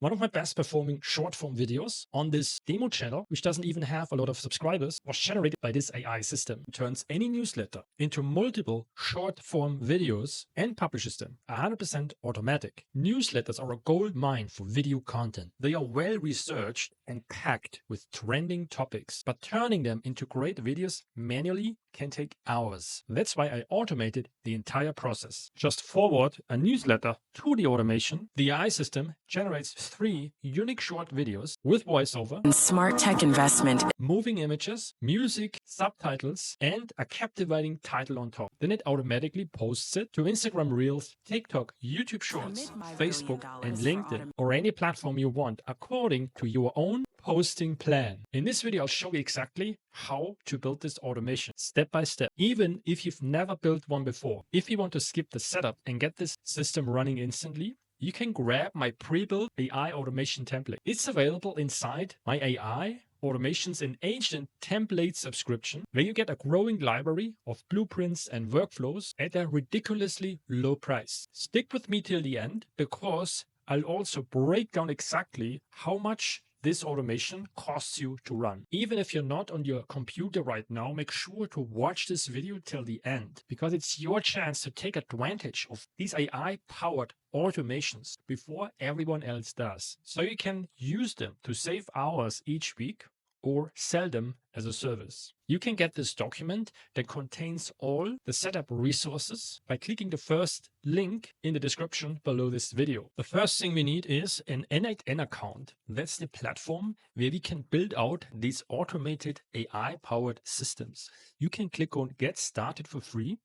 One of my best performing short form videos on this demo channel, which doesn't even have a lot of subscribers, was generated by this AI system. It turns any newsletter into multiple short form videos and publishes them 100% automatic. Newsletters are a gold mine for video content. They are well researched and packed with trending topics, but turning them into great videos manually can take hours. That's why I automated the entire process. Just forward a newsletter to the automation. The AI system generates 3 unique short videos with voiceover, and smart tech investment, moving images, music, subtitles, and a captivating title on top. Then it automatically posts it to Instagram Reels, TikTok, YouTube Shorts, Facebook, and LinkedIn, or any platform you want according to your own posting plan. In this video, I'll show you exactly how to build this automation step by step, even if you've never built one before. If you want to skip the setup and get this system running instantly, you can grab my pre-built AI automation template. It's available inside my AI Automations in n8n template subscription, where you get a growing library of blueprints and workflows at a ridiculously low price. Stick with me till the end, because I'll also break down exactly how much this automation costs you to run. Even if you're not on your computer right now, make sure to watch this video till the end, because it's your chance to take advantage of these AI-powered automations before everyone else does. So you can use them to save hours each week or sell them as a service. You can get this document that contains all the setup resources by clicking the first link in the description below this video. The first thing we need is an n8n account. That's the platform where we can build out these automated AI-powered systems. You can click on Get Started for free,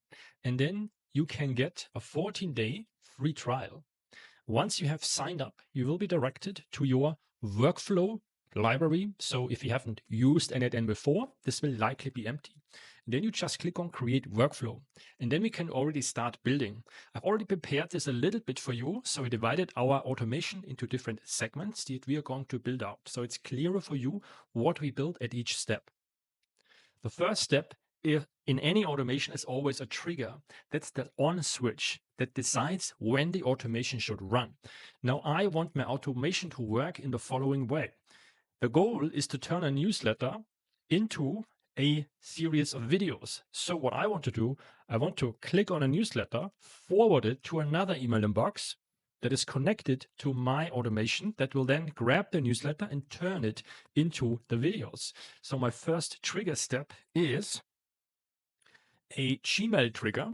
and then you can get a 14-day free trial. Once you have signed up, you will be directed to your workflow library. So if you haven't used n8n before, this will likely be empty. And then you just click on Create Workflow, and then we can already start building. I've already prepared this a little bit for you. So we divided our automation into different segments that we are going to build out, so it's clearer for you what we build at each step. The first step in any automation is always a trigger. That's the on switch that decides when the automation should run. Now I want my automation to work in the following way. The goal is to turn a newsletter into a series of videos. So what I want to do, I want to click on a newsletter, forward it to another email inbox that is connected to my automation, that will then grab the newsletter and turn it into the videos. So my first trigger step is a Gmail trigger.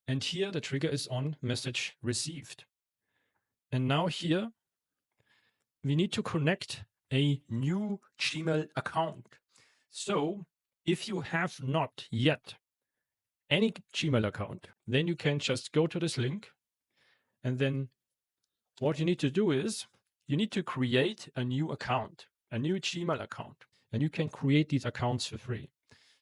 And here the trigger is on message received. And now here we need to connect a new Gmail account. So if you have not yet any Gmail account, then you can just go to this link. And then what you need to do is you need to create a new account, a new Gmail account, and you can create these accounts for free.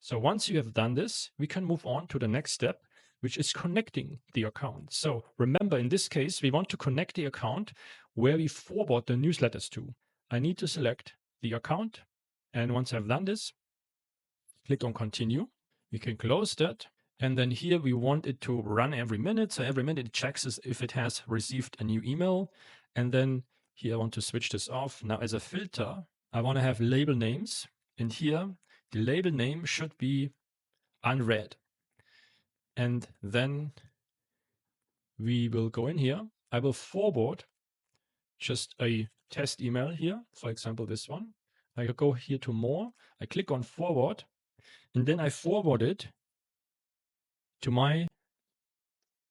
So once you have done this, we can move on to the next step, which is connecting the account. So remember, in this case, we want to connect the account where we forward the newsletters to. I need to select the account. And once I've done this, click on Continue. We can close that. And then here we want it to run every minute. So every minute it checks if it has received a new email. And then here I want to switch this off. Now as a filter, I want to have label names. And here the label name should be unread. And then we will go in here. I will forward just a test email here. For example, this one. I go here to More. I click on Forward, and then I forward it to my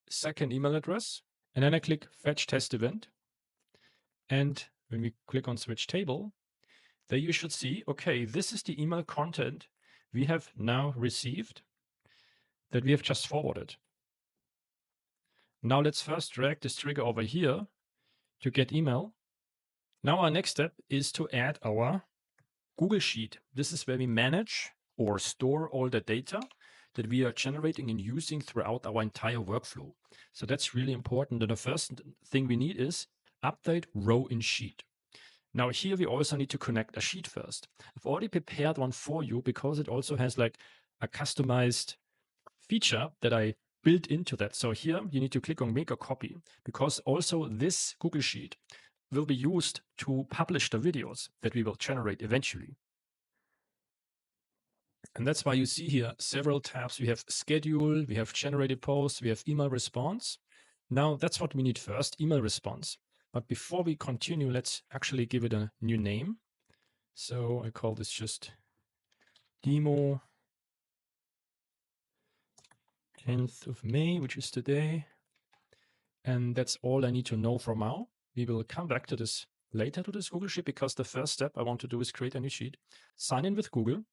second email address. And then I click Fetch Test Event. And when we click on Switch Table, there you should see, okay, this is the email content we have now received that we have just forwarded. Now let's first drag this trigger over here to get email. Now our next step is to add our Google Sheet. This is where we manage or store all the data that we are generating and using throughout our entire workflow. So that's really important. And the first thing we need is update row in sheet. Now here we also need to connect a sheet first. I've already prepared one for you because it also has like a customized feature that I built into that. So here you need to click on Make a Copy, because also this Google Sheet will be used to publish the videos that we will generate eventually. And that's why you see here several tabs. We have schedule, we have generated posts, we have email response. Now that's what we need first, email response. But before we continue, let's actually give it a new name. So I call this just demo 10th of May, which is today. And that's all I need to know for now. We will come back to this later, to this Google Sheet, because the first step I want to do is create a new sheet, sign in with Google.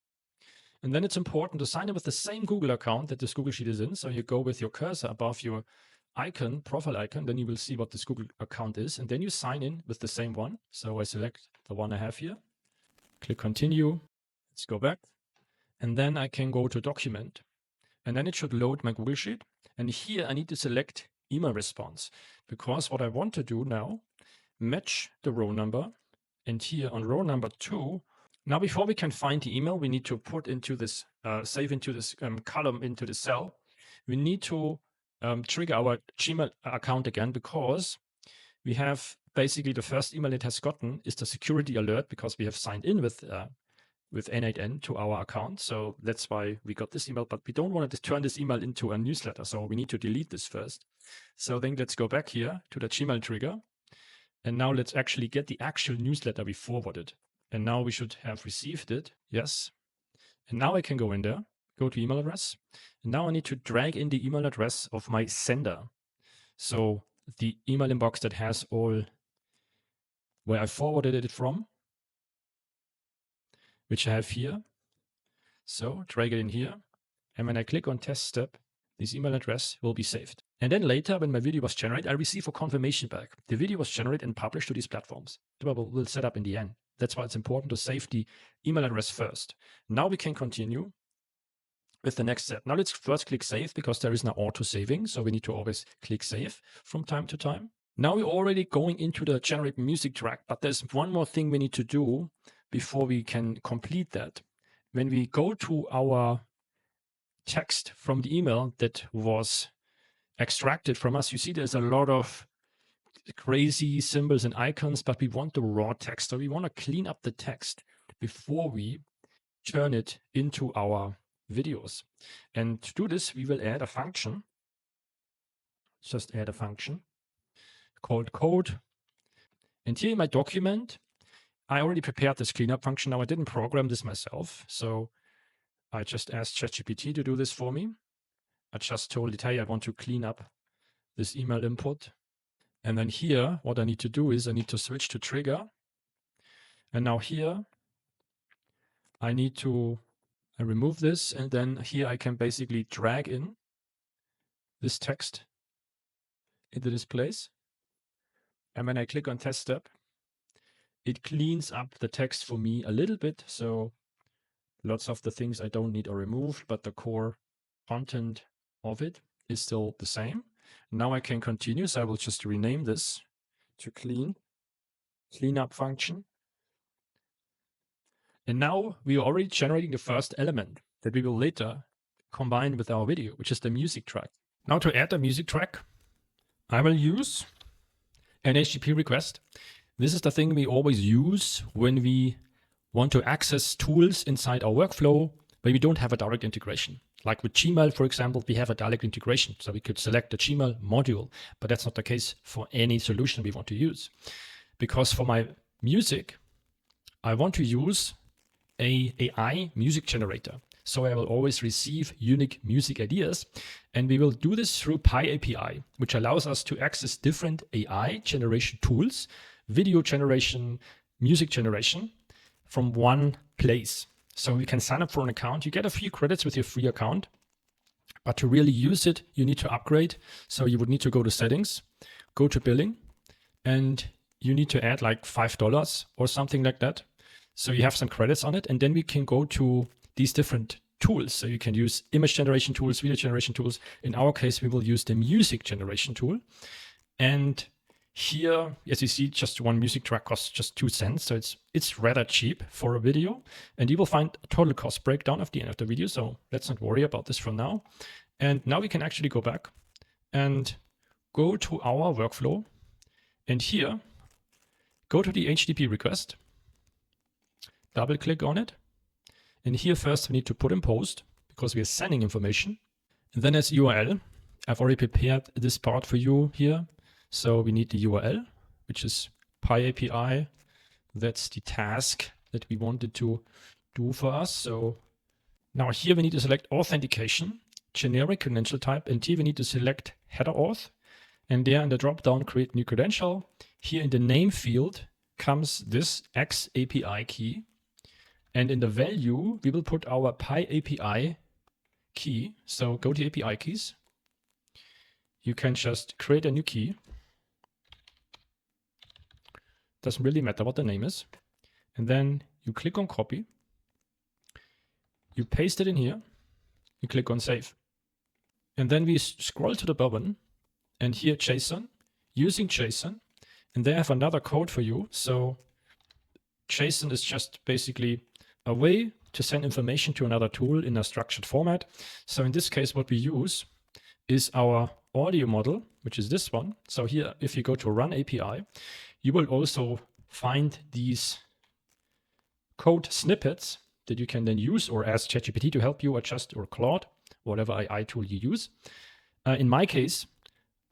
And then it's important to sign in with the same Google account that this Google Sheet is in. So you go with your cursor above your icon, profile icon, then you will see what this Google account is. And then you sign in with the same one. So I select the one I have here, click continue. Let's go back. And then I can go to document. And then it should load my Google Sheet. And here I need to select email response, because what I want to do now, match the row number. And here on row number 2, now before we can find the email, we need to put into this, save into this column, into the cell. We need to trigger our Gmail account again, because we have basically the first email it has gotten is the security alert, because we have signed in with n8n to our account. So that's why we got this email, but we don't want to turn this email into a newsletter. So we need to delete this first. So then let's go back here to the Gmail trigger. And now let's actually get the actual newsletter we forwarded. And now we should have received it. Yes. And now I can go in there, go to email address. And now I need to drag in the email address of my sender. So the email inbox that has all where I forwarded it from, which I have here. So drag it in here. And when I click on test step, this email address will be saved. And then later, when my video was generated, I receive a confirmation back. The video was generated and published to these platforms. We'll set up in the end. That's why it's important to save the email address first. Now we can continue with the next step. Now let's first click save, because there is no auto saving. So we need to always click save from time to time. Now we're already going into the generate music track, but there's one more thing we need to do before we can complete that. When we go to our text from the email that was extracted from us, you see there's a lot of crazy symbols and icons, but we want the raw text. So we want to clean up the text before we turn it into our videos. And to do this, we will add a function. Just add a function called code. And here in my document, I already prepared this cleanup function. Now I didn't program this myself. So I just asked ChatGPT to do this for me. I just told it, hey, I want to clean up this email input. And then here, what I need to do is I need to switch to trigger. And now here, I need to remove this. And then here I can basically drag in this text into this place. And when I click on test step, it cleans up the text for me a little bit. So lots of the things I don't need are removed, but the core content of it is still the same. Now I can continue. So I will just rename this to cleanup function. And now we are already generating the first element that we will later combine with our video, which is the music track. Now to add the music track, I will use an HTTP request. This is the thing we always use when we want to access tools inside our workflow, but we don't have a direct integration. Like with Gmail, for example, we have a direct integration. So we could select the Gmail module, but that's not the case for any solution we want to use. Because for my music, I want to use an AI music generator. So I will always receive unique music ideas. And we will do this through PyAPI, which allows us to access different AI generation tools, video generation, music generation from one place. So you can sign up for an account. You get a few credits with your free account, but to really use it, you need to upgrade. So you would need to go to settings, go to billing, and you need to add like $5 or something like that. So you have some credits on it, and then we can go to these different tools. So you can use image generation tools, video generation tools. In our case, we will use the music generation tool. And here, as you see, just one music track costs just 2 cents. So it's rather cheap for a video. And you will find a total cost breakdown at the end of the video. So let's not worry about this for now. And now we can actually go back and go to our workflow. And here go to the HTTP request, double click on it. And here first we need to put in post because we are sending information. And then as URL, I've already prepared this part for you here. So we need the URL, which is PyAPI. That's the task that we wanted to do for us. So now here we need to select authentication, generic credential type, and here we need to select header auth. And there in the drop-down, create new credential. Here in the name field comes this X API key. And in the value, we will put our PyAPI key. So go to API keys. You can just create a new key. Doesn't really matter what the name is. And then you click on copy. You paste it in here. You click on save. And then we scroll to the bottom. And here JSON, using JSON. And they have another code for you. So JSON is just basically a way to send information to another tool in a structured format. So in this case, what we use is our audio model, which is this one. So here, if you go to Run API, you will also find these code snippets that you can then use or ask ChatGPT to help you adjust, or Claude, whatever AI tool you use. In my case,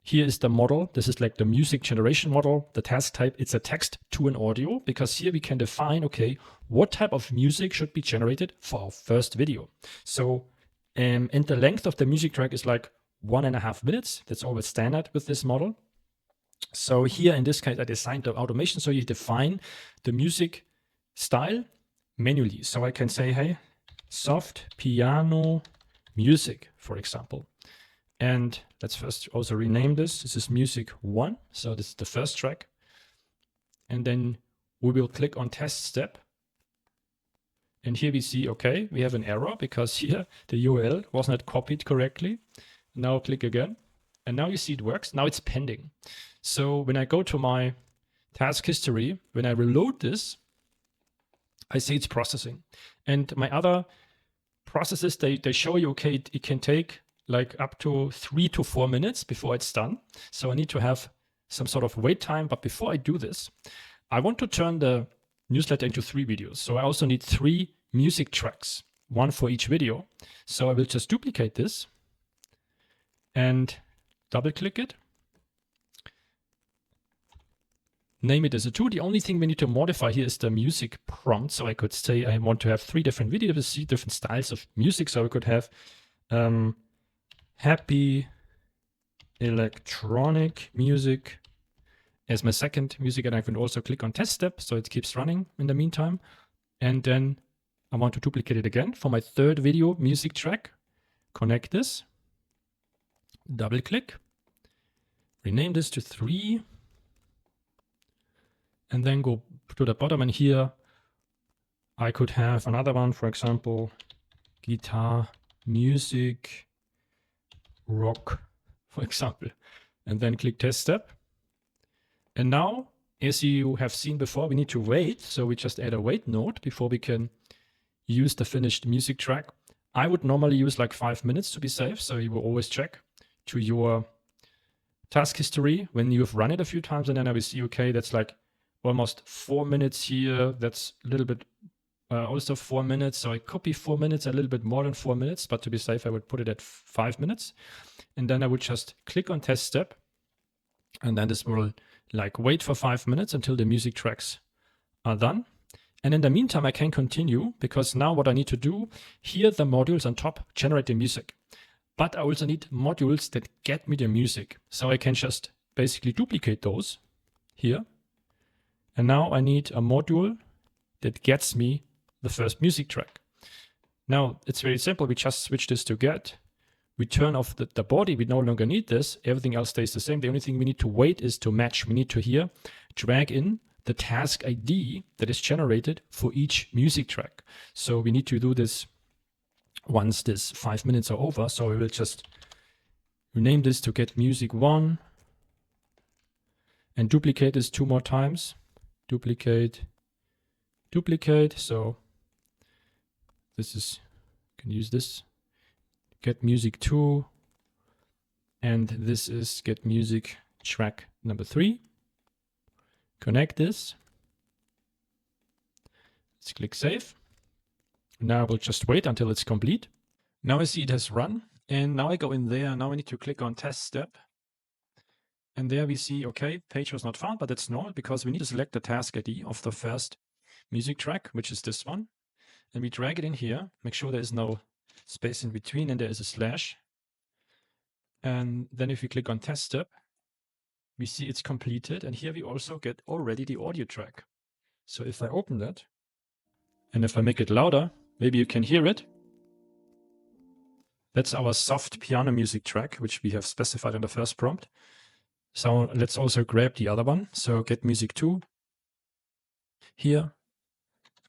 here is the model. This is like the music generation model. The task type, it's a text to an audio, because here we can define, okay, what type of music should be generated for our first video. So, and the length of the music track is like 1.5 minutes. That's always standard with this model. So here in this case, I designed the automation. So you define the music style manually. So I can say, hey, soft piano music, for example. And let's first also rename this. This is music 1. So this is the first track. And then we will click on test step. And here we see, okay, we have an error because here the URL was not copied correctly. Now click again. And now you see it works. Now it's pending. So when I go to my task history, when I reload this, I see it's processing. And my other processes, they show you, okay, it can take like up to 3 to 4 minutes before it's done. So I need to have some sort of wait time. But before I do this, I want to turn the newsletter into 3 videos. So I also need 3 music tracks, 1 for each video. So I will just duplicate this and double click it. Name it as a 2. The only thing we need to modify here is the music prompt. So I could say I want to have 3 different videos, 3 different styles of music. So I could have happy electronic music as my second music, and I can also click on test step so it keeps running in the meantime. And then I want to duplicate it again for my 3rd video music track. Connect this, double click, rename this to 3, and then go to the bottom. And here I could have another one, for example, guitar music rock, for example, and then click test step. And now, as you have seen before, we need to wait. So we just add a wait node before we can use the finished music track. I would normally use like 5 minutes to be safe. So you will always check to your task history when you've run it a few times. And then I will see, okay, that's like almost 4 minutes here. That's a little bit also 4 minutes. So it could be 4 minutes, a little bit more than 4 minutes, but to be safe, I would put it at 5 minutes. And then I would just click on test step. And then this will like wait for 5 minutes until the music tracks are done. And in the meantime, I can continue, because now what I need to do here, the modules on top generate the music, but I also need modules that get me the music. So I can just basically duplicate those here. And now I need a module that gets me the first music track. Now it's very simple. We just switch this to get. We turn off the body. We no longer need this. Everything else stays the same. The only thing we need to wait is to match. We need to here drag in the task ID that is generated for each music track. So we need to do this once this 5 minutes are over. So we will just rename this to get music 1 and duplicate this 2 more times. Duplicate, duplicate. So this is, you can use this, get music 2, and this is get music track number 3. Connect this, Let's click save. Now we'll just wait until it's complete. Now I see it has run, and now I go in there. Now I need to click on test step. And there we see, okay, page was not found, but that's normal because we need to select the task ID of the first music track, which is this one. And we drag it in here, make sure there is no space in between and there is a slash. And then if we click on test step, we see it's completed. And here we also get already the audio track. So if I open that, and if I make it louder, maybe you can hear it. That's our soft piano music track, which we have specified in the first prompt. So let's also grab the other one. So get music 2, here,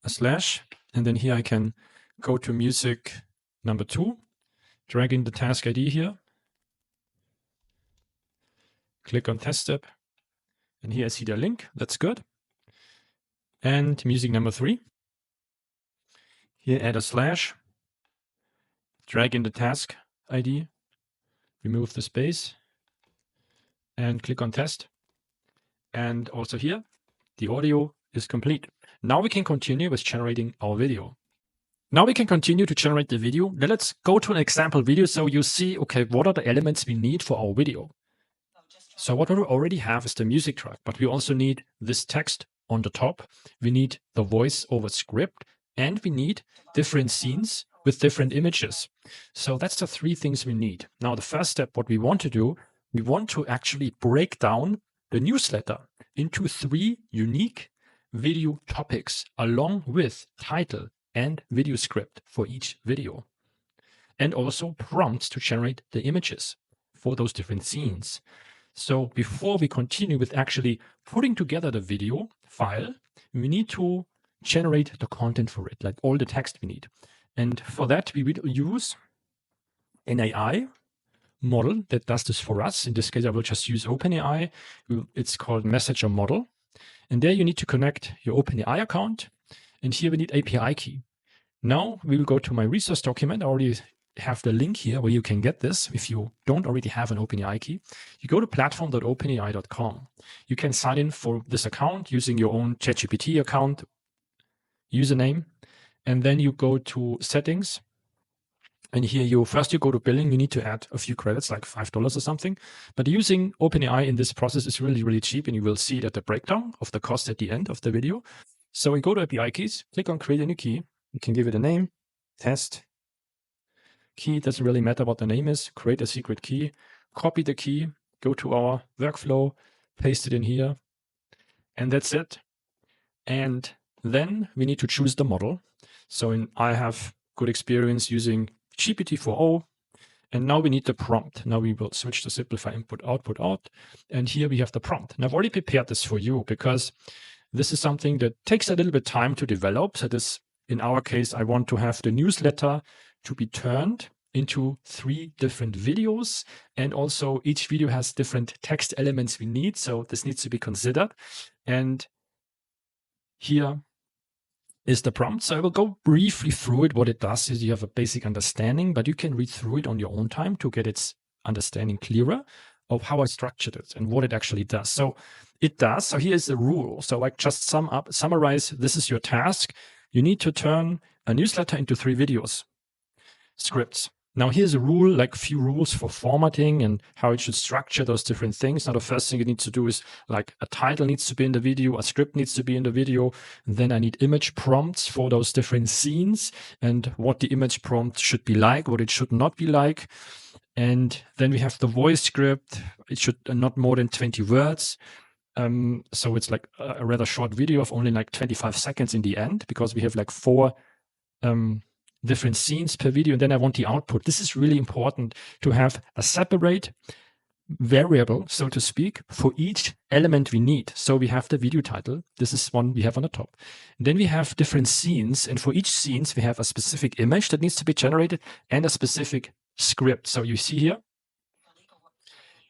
a slash, and then here I can go to music number 2, drag in the task ID here, click on test step, and here I see the link, that's good. And music number 3, here add a slash, drag in the task ID, remove the space, and click on test. And also here, the audio is complete. Now we can continue with generating our video. Now we can continue to generate the video. Now let's go to an example video so you see, okay, what are the elements we need for our video? So what we already have is the music track, but we also need this text on the top. We need the voice over script, and we need different scenes with different images. So that's the 3 things we need. Now the first step, what we want to do, we want to actually break down the newsletter into 3 unique video topics along with title and video script for each video, and also prompts to generate the images for those different scenes. So before we continue with actually putting together the video file, we need to generate the content for it, like all the text we need. And for that, we will use an AI model that does this for us. In this case, I will just use OpenAI. It's called Messenger Model. And there you need to connect your OpenAI account. And here we need API key. Now we will go to my resource document. I already have the link here where you can get this. If you don't already have an OpenAI key, you go to platform.openai.com. You can sign in for this account using your own ChatGPT account username. And then you go to settings. And here you go to billing. You need to add a few credits, like $5 or something. But using OpenAI in this process is really, really cheap. And you will see that the breakdown of the cost at the end of the video. So we go to API keys, click on create a new key. You can give it a name, test key. Doesn't really matter what the name is. Create a secret key, copy the key, go to our workflow, paste it in here. And that's it. And then we need to choose the model. So I have good experience using GPT-4o, and now we need the prompt. Now we will switch to simplify input, output, out, and here we have the prompt. And I've already prepared this for you because this is something that takes a little bit of time to develop. So this, in our case, I want to have the newsletter to be turned into 3 different videos, and also each video has different text elements we need. So this needs to be considered. And here is the prompt. So I will go briefly through it. What it does is you have a basic understanding, but you can read through it on your own time to get its understanding clearer of how I structured it and what it actually does. So it does. So here's the rule. So I just summarize. This is your task. You need to turn a newsletter into 3 videos, scripts. Now here's a rule, like a few rules for formatting and how it should structure those different things. Now the first thing you need to do is like a title needs to be in the video, a script needs to be in the video. And then I need image prompts for those different scenes and what the image prompt should be like, what it should not be like. And then we have the voice script. It should not more than 20 words. So it's like a rather short video of only like 25 seconds in the end, because we have like 4 different scenes per video. And then I want the output. This is really important to have a separate variable, so to speak, for each element we need. So we have the video title. This is one we have on the top. And then we have different scenes. And for each scenes, we have a specific image that needs to be generated and a specific script. So you see here,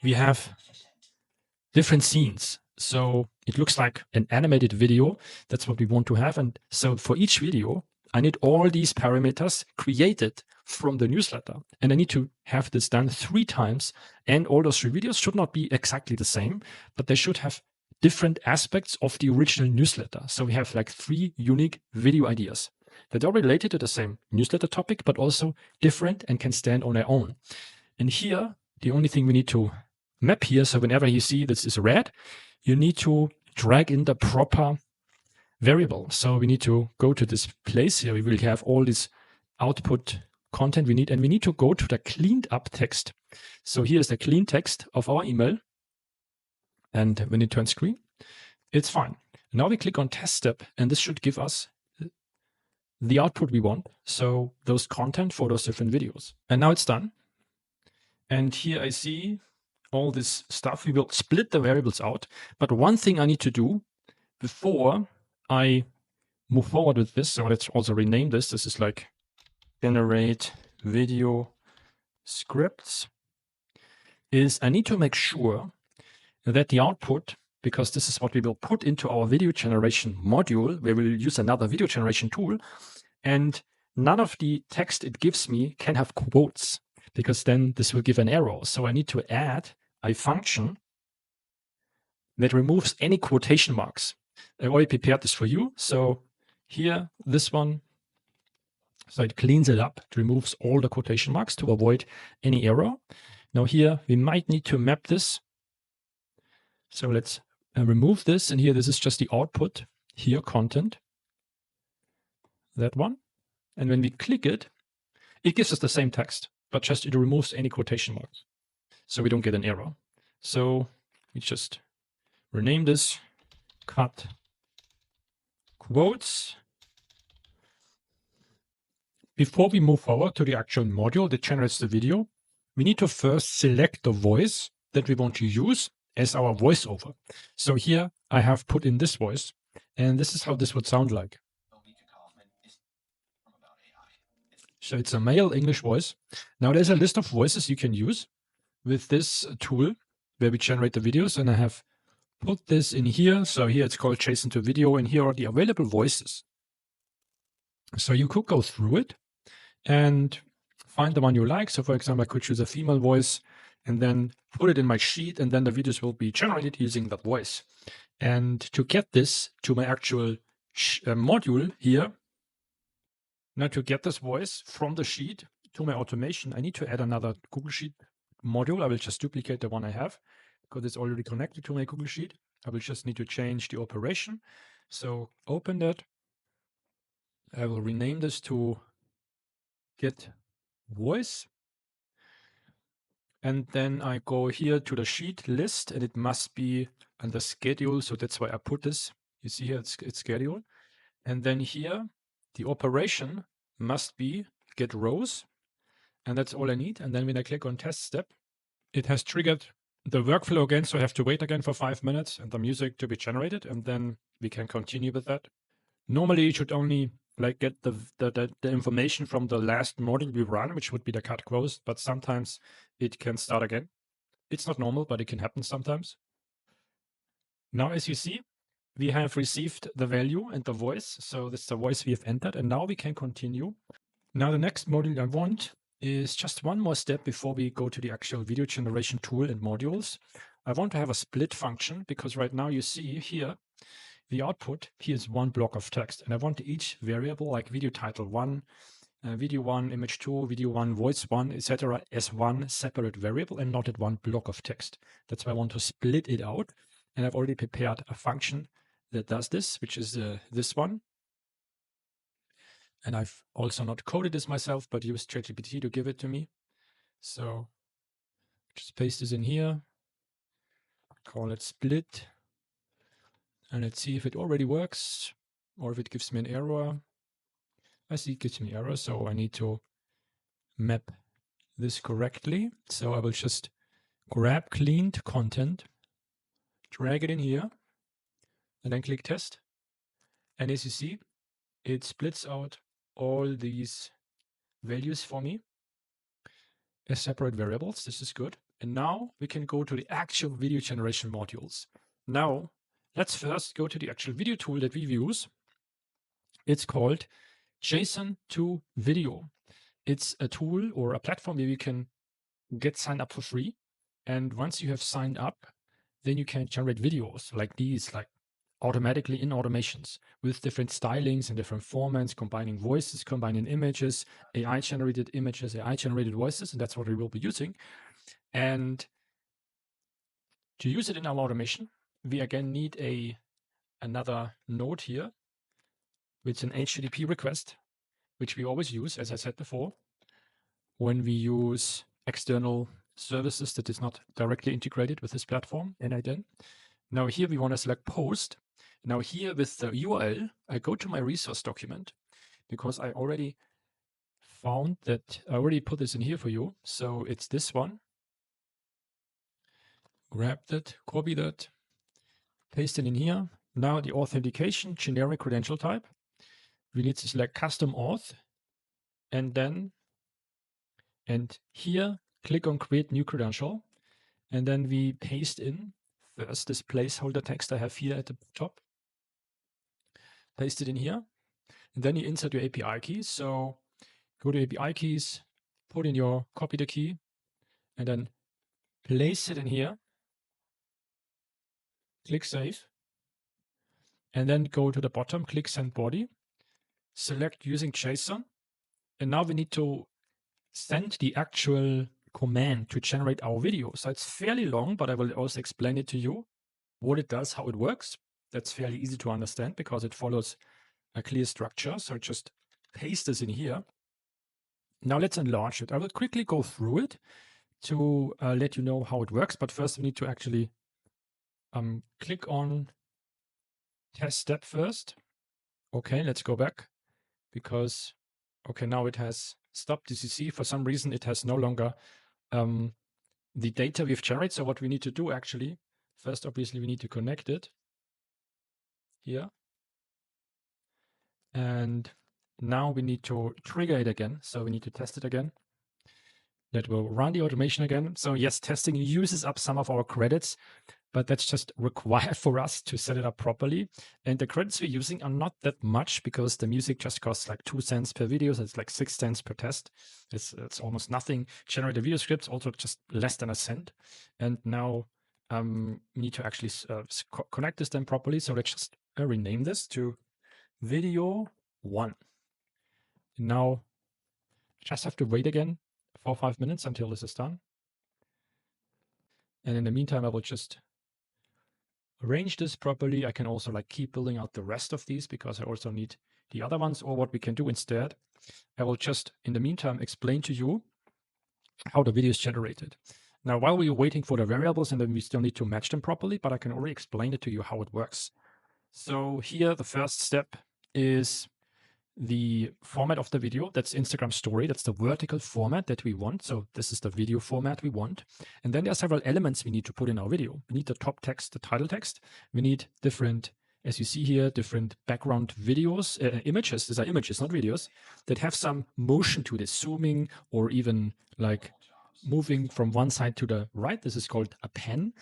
we have different scenes. So it looks like an animated video. That's what we want to have. And so for each video, I need all these parameters created from the newsletter. And I need to have this done 3 times. And all those 3 videos should not be exactly the same, but they should have different aspects of the original newsletter. So we have like 3 unique video ideas that are related to the same newsletter topic, but also different and can stand on their own. And here, the only thing we need to map here, so whenever you see this is red, you need to drag in the proper variable. So we need to go to this place here. We will have all this output content we need, and we need to go to the cleaned up text. So here's the clean text of our email. And when it turns green, it's fine. Now we click on test step, and this should give us the output we want. So those content for those different videos. And now it's done. And here I see all this stuff. We will split the variables out. But one thing I need to do before I move forward with this, so let's also rename this. This is like generate video scripts, is I need to make sure that the output, because this is what we will put into our video generation module, where we'll use another video generation tool, and none of the text it gives me can have quotes, because then this will give an error. So I need to add a function that removes any quotation marks. I already prepared this for you. So here, this one, so it cleans it up, it removes all the quotation marks to avoid any error. Now here, we might need to map this. So let's remove this. And here, this is just the output. Here, content. That one. And when we click it, it gives us the same text, but just it removes any quotation marks. So we don't get an error. So we just rename this cut quotes. Before we move forward to the actual module that generates the video, we need to first select the voice that we want to use as our voiceover. So here I have put in this voice, and this is how this would sound like. So it's a male English voice. Now there's a list of voices you can use with this tool where we generate the videos, and I have put this in here. So here it's called JSON to video, and here are the available voices. So you could go through it and find the one you like. So for example, I could choose a female voice and then put it in my sheet, and then the videos will be generated using that voice. And to get this to my actual module here, now to get this voice from the sheet to my automation, I need to add another Google Sheet module. I will just duplicate the one I have because it's already connected to my Google Sheet. I will just need to change the operation. So open that. I will rename this to get voice. And then I go here to the sheet list, and it must be under schedule. So that's why I put this. You see here, it's schedule. And then here, the operation must be get rows. And that's all I need. And then when I click on test step, it has triggered the workflow again. So I have to wait again for 5 minutes and the music to be generated. And then we can continue with that. Normally, you should only like get the information from the last module we run, which would be the cut quotes, but sometimes it can start again. It's not normal, but it can happen sometimes. Now, as you see, we have received the value and the voice. So this is the voice we have entered, and now we can continue. Now, the next module I want is just one more step before we go to the actual video generation tool and modules. I want to have a split function, because right now you see here, the output, here is one block of text, and I want each variable like video title 1, video 1, image 2, video 1, voice 1, etc. as one separate variable and not at one block of text. That's why I want to split it out, and I've already prepared a function that does this, which is this one. And I've also not coded this myself, but used ChatGPT to give it to me. So just paste this in here, call it split. And let's see if it already works or if it gives me an error. I see it gives me an error, so I need to map this correctly. So I will just grab cleaned content, drag it in here, and then click test. And as you see, it splits out all these values for me as separate variables. This is good. And now we can go to the actual video generation modules. Now, let's first go to the actual video tool that we use. It's called JSON to video. It's a tool or a platform where you can get signed up for free. And once you have signed up, then you can generate videos like these, like automatically in automations with different stylings and different formats, combining voices, combining images, AI generated images, AI generated voices, and that's what we will be using. And to use it in our automation, we again need another node here, with an HTTP request, which we always use, as I said before, when we use external services that is not directly integrated with this platform, n8n. Now here we want to select post. Now here with the URL, I go to my resource document because I already found that I already put this in here for you. So it's this one. Grab that, copy that, paste it in here. Now the authentication generic credential type. We need to select custom auth, and here click on create new credential, and then we paste in first this placeholder text I have here at the top. Paste it in here, and then you insert your API keys. So go to API keys, put in your copy the key, and then place it in here. Click save, and then go to the bottom, click send body, select using JSON, and now we need to send the actual command to generate our video. So it's fairly long, but I will also explain it to you, what it does, how it works. That's fairly easy to understand because it follows a clear structure. So just paste this in here. Now let's enlarge it. I will quickly go through it to let you know how it works. But first we need to actually click on test step first. Okay, let's go back because, okay, now it has stopped DCC. For some reason, it has no longer the data we've generated. So what we need to do actually, first, obviously, we need to connect it here. And now we need to trigger it again. So we need to test it again. That will run the automation again. So yes, testing uses up some of our credits, but that's just required for us to set it up properly. And the credits we're using are not that much because the music just costs like 2 cents per video. So it's like 6 cents per test. It's almost nothing. Generated video scripts also just less than a cent. And now we need to actually connect this then properly. So let's just rename this to video 1. Now just have to wait again for 5 minutes until this is done. And in the meantime, I will just arrange this properly. I can also like keep building out the rest of these because I also need the other ones. Or what we can do instead, I will just in the meantime explain to you how the video is generated. Now, while we're waiting for the variables, and then we still need to match them properly, but I can already explain it to you how it works. So here, the first step is the format of the video. That's Instagram story. That's the vertical format that we want. So this is the video format we want. And then there are several elements we need to put in our video. We need the top text, the title text. We need different, as you see here, different background videos, images. These are images, not videos, that have some motion to this, zooming or even like moving from one side to the right. This is called a pen.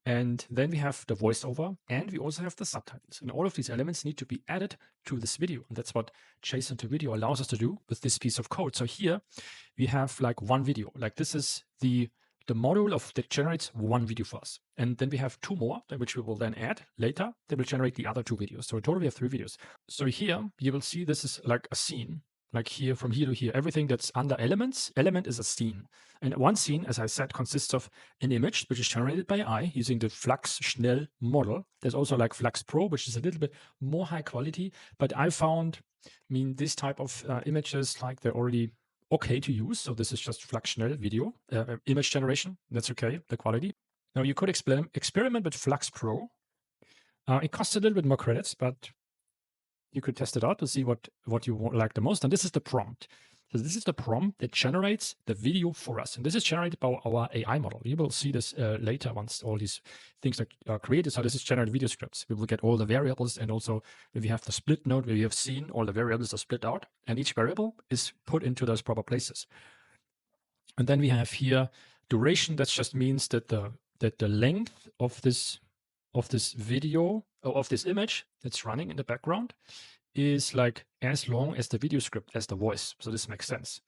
And then we have the voiceover, and we also have the subtitles. And all of these elements need to be added to this video. And that's what JSON to video allows us to do with this piece of code. So here we have like one video. Like this is the module that generates one video for us. And then we have 2 more, which we will then add later. They will generate the other 2 videos. So in total we have 3 videos. So here you will see this is like a scene. Like here, from here to here, everything that's under elements, element is a scene. And one scene, as I said, consists of an image, which is generated by AI using the Flux Schnell model. There's also like Flux Pro, which is a little bit more high quality. But I found, this type of images, like they're already okay to use. So this is just Flux Schnell video, image generation. That's okay, the quality. Now you could experiment with Flux Pro. It costs a little bit more credits, but you could test it out to see what you like the most. And this is the prompt. So this is the prompt that generates the video for us. And this is generated by our AI model. You will see this later once all these things are created. So this is generated video scripts. We will get all the variables, and also we have the split node where we have seen all the variables are split out, and each variable is put into those proper places. And then we have here duration. That just means that the length of this video, or of this image that's running in the background, is like as long as the video script, as the voice. So this makes sense.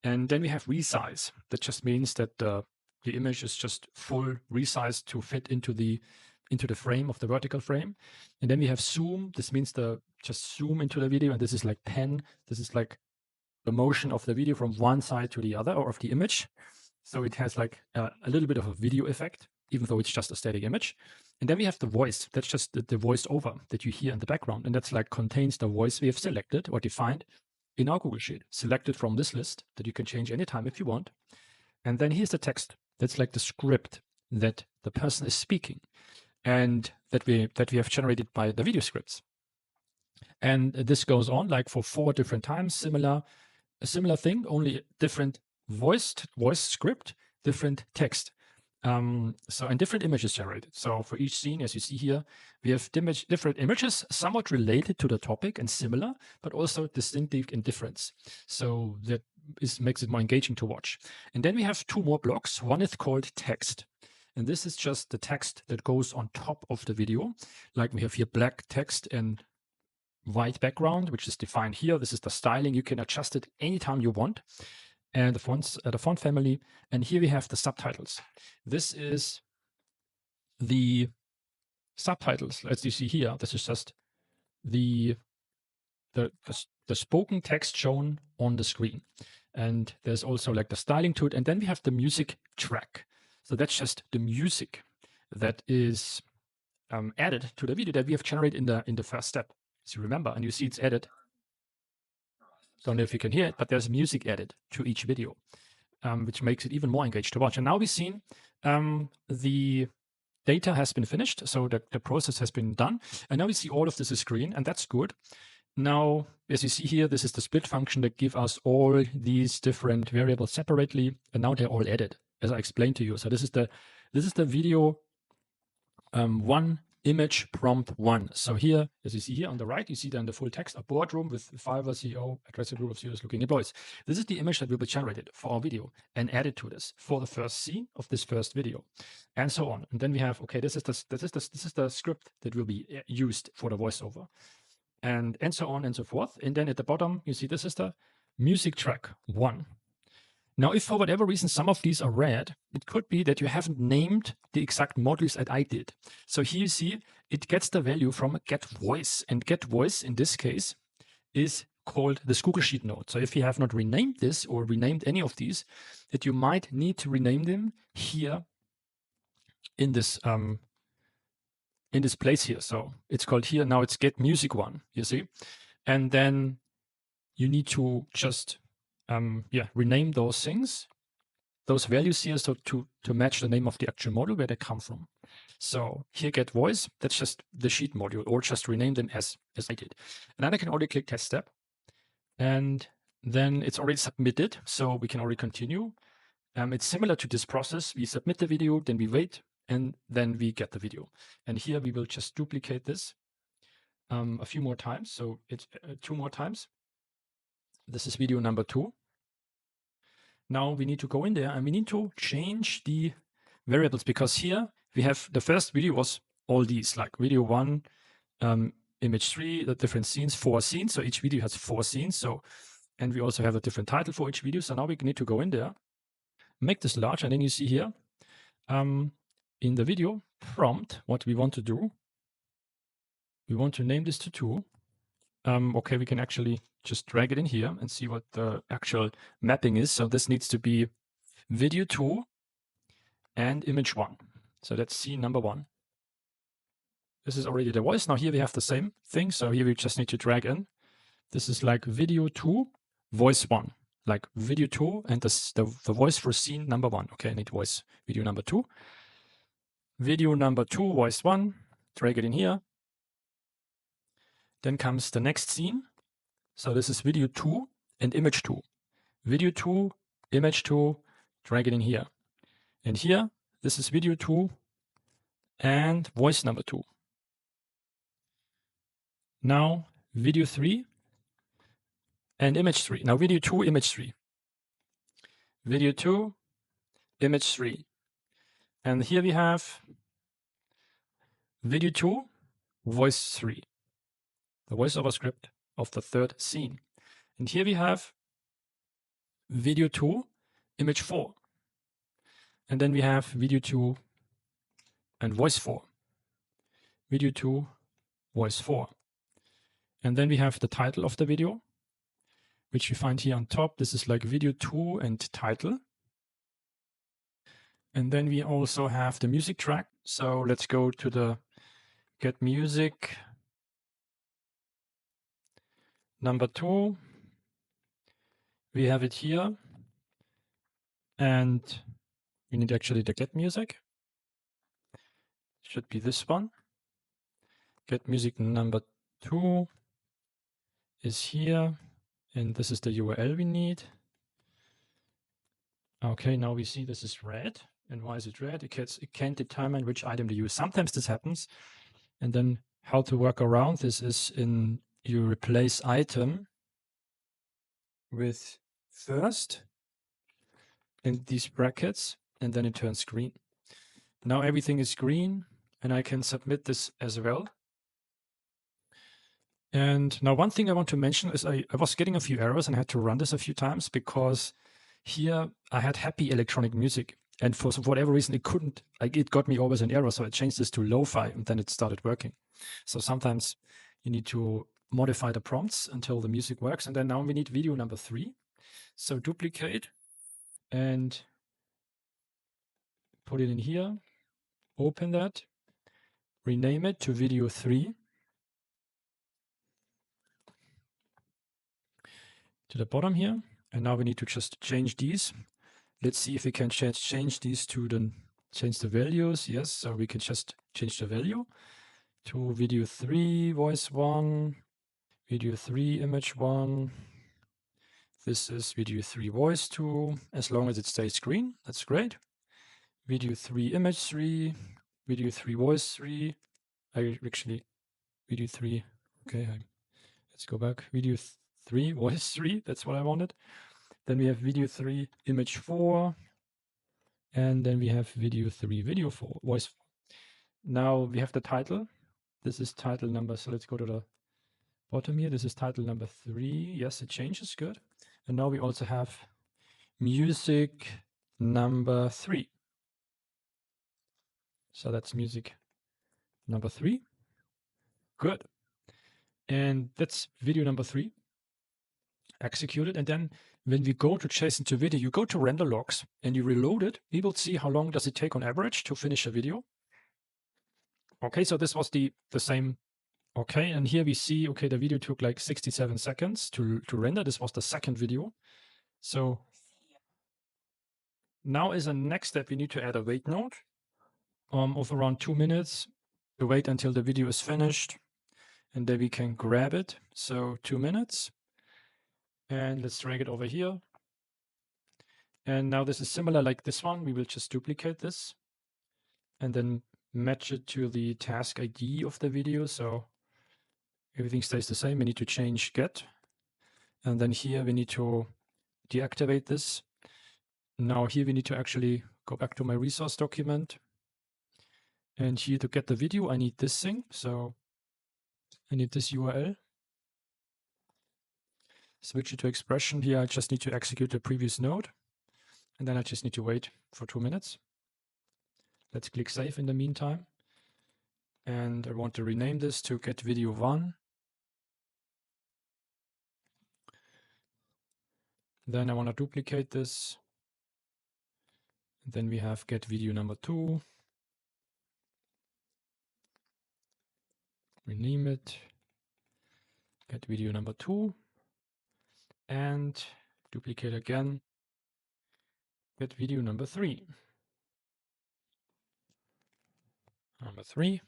And then we have resize. That just means that the the image is just full resized to fit into the frame of the vertical frame. And then we have zoom. This means just zoom into the video. And this is like pen. This is like the motion of the video from one side to the other, or of the image. So it has like a little bit of a video effect, even though it's just a static image. And then we have the voice. That's just the voice over that you hear in the background. And that's like contains the voice we have selected or defined in our Google Sheet, selected from this list that you can change anytime if you want. And then here's the text. That's like the script that the person is speaking and that we have generated by the video scripts. And this goes on like for 4 different times, a similar thing, only different voice script, different text. And different images generated. So for each scene, as you see here, we have different images, somewhat related to the topic and similar, but also distinctive in difference. So that makes it more engaging to watch. And then we have 2 more blocks. One is called text. And this is just the text that goes on top of the video. Like we have here black text and white background, which is defined here. This is the styling. You can adjust it anytime you want. And the font family. And here we have the subtitles. This is the subtitles. As you see here, this is just the spoken text shown on the screen. And there's also like the styling to it. And then we have the music track. So that's just the music that is added to the video that we have generated in the first step. As you remember, and you see it's added. Don't know if you can hear it, but there's music added to each video, which makes it even more engaged to watch. And now we've seen the data has been finished. So the process has been done. And now we see all of this is green, and that's good. Now, as you see here, this is the split function that gives us all these different variables separately. And now they're all added, as I explained to you. So this is the video 1 image prompt 1. So here, as you see here on the right, you see then the full text, a boardroom with Fiverr CEO, aggressive group of serious looking employees. This is the image that will be generated for our video and added to this for the first scene of this first video, and so on. And then we have, okay, this is the script that will be used for the voiceover, and so on and so forth. And then at the bottom, you see this is the music track 1. Now, if for whatever reason some of these are red, it could be that you haven't named the exact modules that I did. So here you see it gets the value from get voice, and get voice in this case is called this Google Sheet node. So if you have not renamed this or renamed any of these, that you might need to rename them here in this place here. So it's called here now. It's get music 1. You see, and then you need to just rename those things, those values here, so to match the name of the actual module where they come from. So here get voice, that's just the sheet module, or just rename them as I did. And then I can already click test step, and then it's already submitted, so we can already continue. It's similar to this process. We submit the video, then we wait, and then we get the video. And here we will just duplicate this a few more times. So it's 2 more times. This is video number 2. Now we need to go in there and we need to change the variables, because here we have the first video was all these, like video 1, image 3, the different scenes, 4 scenes. So each video has 4 scenes. So, and we also have a different title for each video. So now we need to go in there, make this large, and then you see here in the video prompt what we want to do. We want to name this to 2. Okay, we can actually just drag it in here and see what the actual mapping is. So this needs to be video 2 and image 1. So that's scene number 1. This is already the voice. Now here we have the same thing. So here we just need to drag in. This is like video 2, voice 1, like video 2 and the voice for scene number 1. Okay, I need voice video number 2. Video number 2, voice 1, drag it in here. Then comes the next scene. So this is video 2 and image 2. Video 2, image 2, drag it in here. And here, this is video 2 and voice number 2. Now video 3 and image 3. Now video 2, image 3. Video 2, image 3. And here we have video 2, voice 3. The voiceover script of the third scene. And here we have video 2, image 4. And then we have video 2 and voice 4. Video 2, voice 4. And then we have the title of the video, which you find here on top. This is like video 2 and title. And then we also have the music track. So let's go to the get music number 2. We have it here. And we need actually the get music. Should be this one. Get music number 2 is here. And this is the URL we need. Okay, now we see this is red. And why is it red? It can't determine which item to use. Sometimes this happens. And then how to work around this is you replace item with first in these brackets, and then it turns green. Now everything is green, and I can submit this as well. And now one thing I want to mention is I was getting a few errors and I had to run this a few times because here I had happy electronic music. And for whatever reason, it got me always an error. So I changed this to lo-fi and then it started working. So sometimes you need to modify the prompts until the music works. And then now we need video number 3. So duplicate and put it in here, open that, rename it to video 3. To the bottom here. And now we need to just change these. Let's see if we can change these to change the values. Yes, so we can just change the value to video 3, voice 1, video 3, image 1. This is video 3, voice 2. As long as it stays green, that's great. Video 3, image 3, video 3, voice 3. Video 3. Okay, let's go back. Video 3, voice 3. That's what I wanted. Then we have video 3, image 4. And then we have video 3, video 4, voice 4. Now we have the title. This is title number. So let's go to the bottom here. This is title number 3. Yes, it changes. Good. And now we also have music number 3. So that's music number 3. Good. And that's video number 3. Executed. And then when we go to JSON to video, you go to render logs and you reload it. We will see how long does it take on average to finish a video. Okay, so this was the same. Okay, and here we see, okay, the video took like 67 seconds to render. This was the second video. So now as a next step, we need to add a wait node of around 2 minutes to wait until the video is finished. And then we can grab it. So 2 minutes. And let's drag it over here. And now this is similar like this one. We will just duplicate this and then match it to the task ID of the video. So everything stays the same. We need to change get. And then here we need to deactivate this. Now here we need to actually go back to my resource document. And here to get the video, I need this thing. So I need this URL. Switch it to expression. Here I just need to execute the previous node. And then I just need to wait for 2 minutes. Let's click save in the meantime. And I want to rename this to get video 1. Then I want to duplicate this. And then we have get video number 2. Rename it. Get video number 2. And duplicate again. Get video number 3. Number 3.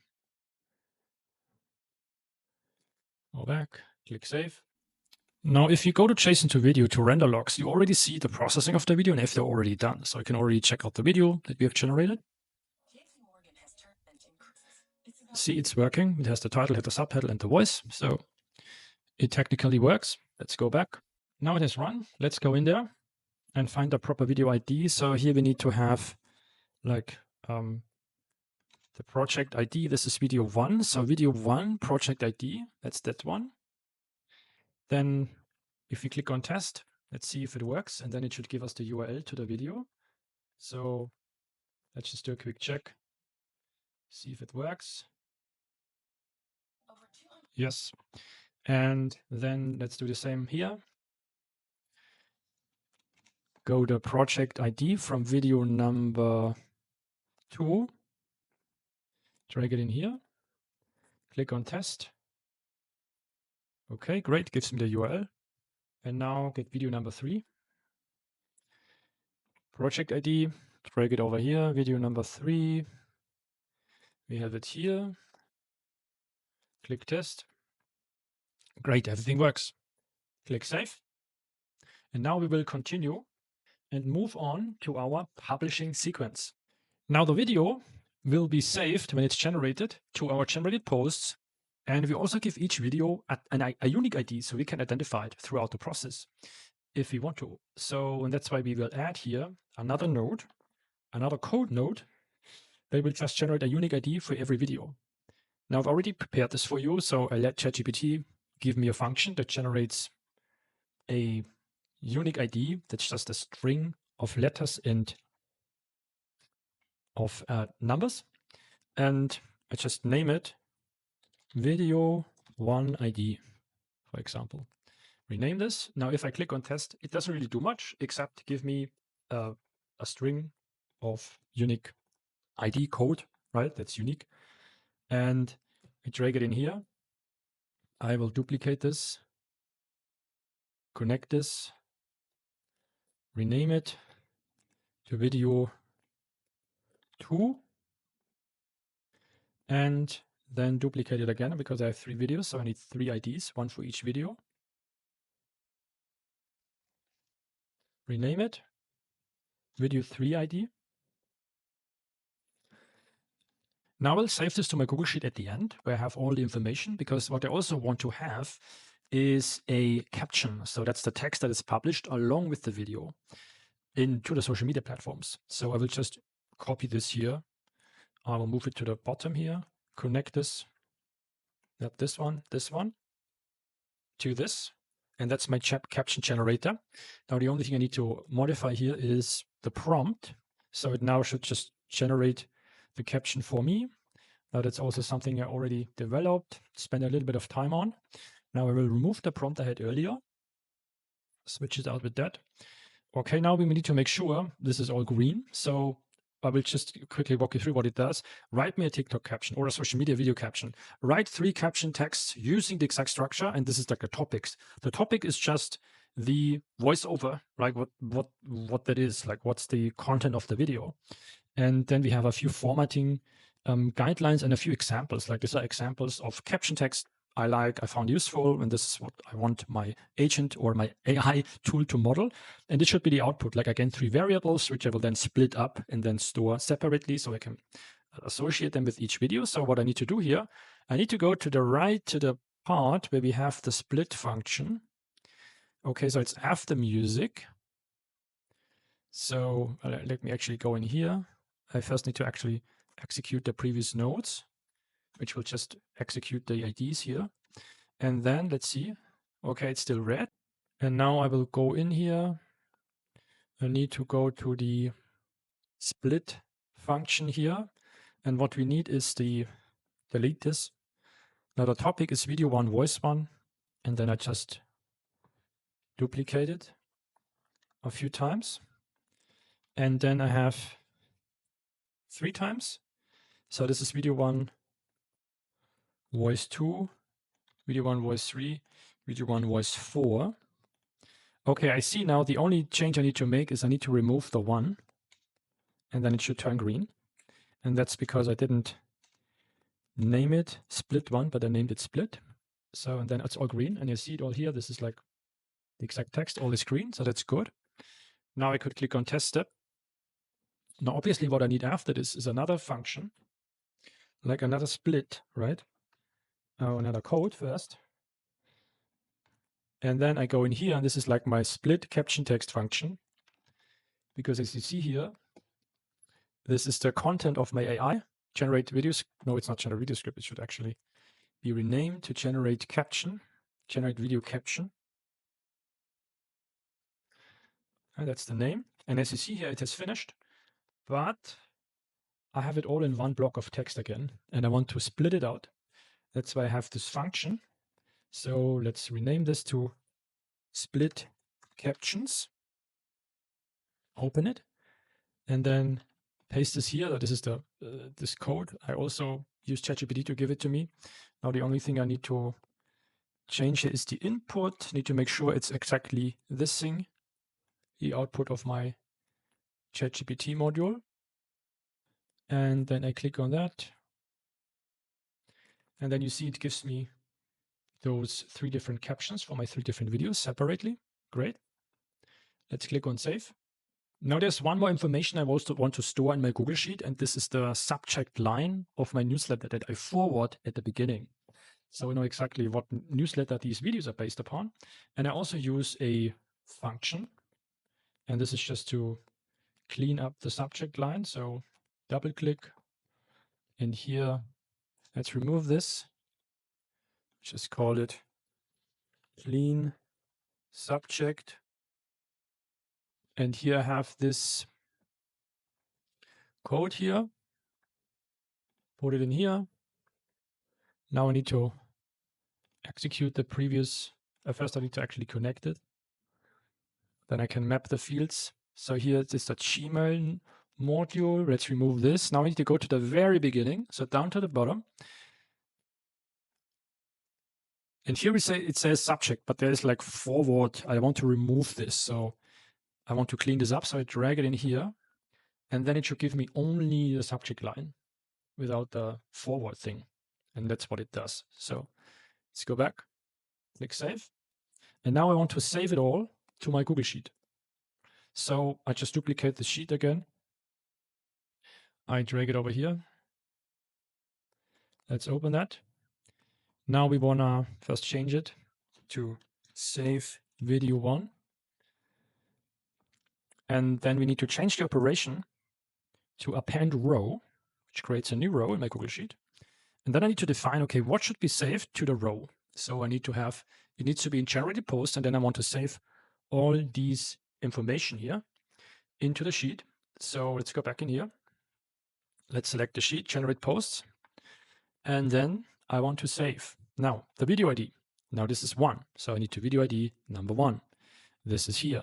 Go back, click save. Now, if you go to JSON to video to render logs, you already see the processing of the video and if they're already done. So you can already check out the video that we have generated. See, it's working. It has the title, the subtitle, and the voice. So it technically works. Let's go back. Now it has run. Let's go in there and find the proper video ID. So here we need to have like the project ID. This is video 1. So video 1 project ID. That's that one. Then if we click on test, let's see if it works. And then it should give us the URL to the video. So Let's just do a quick check, see if it works. Yes. And then let's do the same here. Go to project ID from video number 2, drag it in here, click on test. Okay, great, gives me the URL. And now get video number 3, project ID, drag it over here, video number 3. We have it here. Click test. Great, everything works. Click save. And now we will continue and move on to our publishing sequence. Now the video will be saved when it's generated to our generated posts. And we also give each video a unique ID so we can identify it throughout the process if we want to. So, and that's why we will add here another node, another code node that will just generate a unique ID for every video. Now I've already prepared this for you. So I let ChatGPT give me a function that generates a unique ID that's just a string of letters and of numbers. And I just name it video 1 ID, for example. Rename this. Now, if I click on test, it doesn't really do much except give me a string of unique ID code, right? That's unique. And I drag it in here. I will duplicate this, connect this, rename it to video 2, and then duplicate it again because I have 3 videos. So I need 3 IDs, one for each video. Rename it video 3 ID. Now I'll save this to my Google Sheet at the end where I have all the information, because what I also want to have is a caption. So that's the text that is published along with the video into the social media platforms. So I will just copy this here. I will move it to the bottom here, connect this, not this one, to this. And that's my caption generator. Now the only thing I need to modify here is the prompt. So it now should just generate the caption for me. Now that's also something I already developed, spent a little bit of time on. Now I will remove the prompt I had earlier, switch it out with that. Okay, now we need to make sure this is all green. So I will just quickly walk you through what it does. Write me a TikTok caption or a social media video caption. Write 3 caption texts using the exact structure, and this is like the topics. The topic is just the voiceover, right? What that is, like what's the content of the video. And then we have a few formatting guidelines and a few examples. Like these are examples of caption text I found useful, and this is what I want my agent or my AI tool to model. And this should be the output, like again, 3 variables, which I will then split up and then store separately so I can associate them with each video. So what I need to do here, I need to go to the right to the part where we have the split function. Okay, so it's after music. So let me actually go in here. I first need to actually execute the previous nodes, which will just execute the IDs here. And then let's see. Okay, it's still red. And now I will go in here. I need to go to the split function here. And what we need is delete this. Now the topic is video 1, voice 1. And then I just duplicate it a few times. And then I have 3 times. So this is video 1, voice 2, video 1, voice 3, video 1, voice 4. Okay, I see now the only change I need to make is I need to remove the 1, and then it should turn green. And that's because I didn't name it split 1, but I named it split. So, and then it's all green, and you see it all here. This is like the exact text, all is green, so that's good. Now I could click on test step. Now, obviously what I need after this is another function, like another split, right? Another code first. And then I go in here, and this is like my split caption text function. Because as you see here, this is the content of my AI. Generate videos. No, it's not generate video script. It should actually be renamed to generate caption, generate video caption. And that's the name. And as you see here, it has finished. But I have it all in one block of text again, and I want to split it out. That's why I have this function. So let's rename this to split captions. Open it, and then paste this here. This is the this code. I also use ChatGPT to give it to me. Now the only thing I need to change here is the input. Need to make sure it's exactly this thing, the output of my ChatGPT module. And then I click on that. And then you see it gives me those 3 different captions for my 3 different videos separately. Great. Let's click on save. Now there's one more information I also want to store in my Google Sheet, and this is the subject line of my newsletter that I forward at the beginning. So we know exactly what newsletter these videos are based upon. And I also use a function, and this is just to clean up the subject line. So double click, and here, let's remove this. Just call it clean subject. And here I have this code here. Put it in here. Now I need to execute the previous. First, I need to actually connect it. Then I can map the fields. So here is the Gmail module. Let's remove this. Now I need to go to the very beginning. So down to the bottom. And here it says subject, but there's like forward. I want to remove this. So I want to clean this up. So I drag it in here. And then it should give me only the subject line without the forward thing. And that's what it does. So let's go back, click save. And now I want to save it all to my Google Sheet. So I just duplicate the sheet again. I drag it over here. Let's open that. Now we want to first change it to save video 1. And then we need to change the operation to append row, which creates a new row in my Google Sheet. And then I need to define, okay, what should be saved to the row? So I need to have, it needs to be in generated post, and then I want to save all these information here into the sheet. So let's go back in here. Let's select the sheet, generate posts. And then I want to save. Now, the video ID. Now this is 1. So I need to video ID number 1. This is here.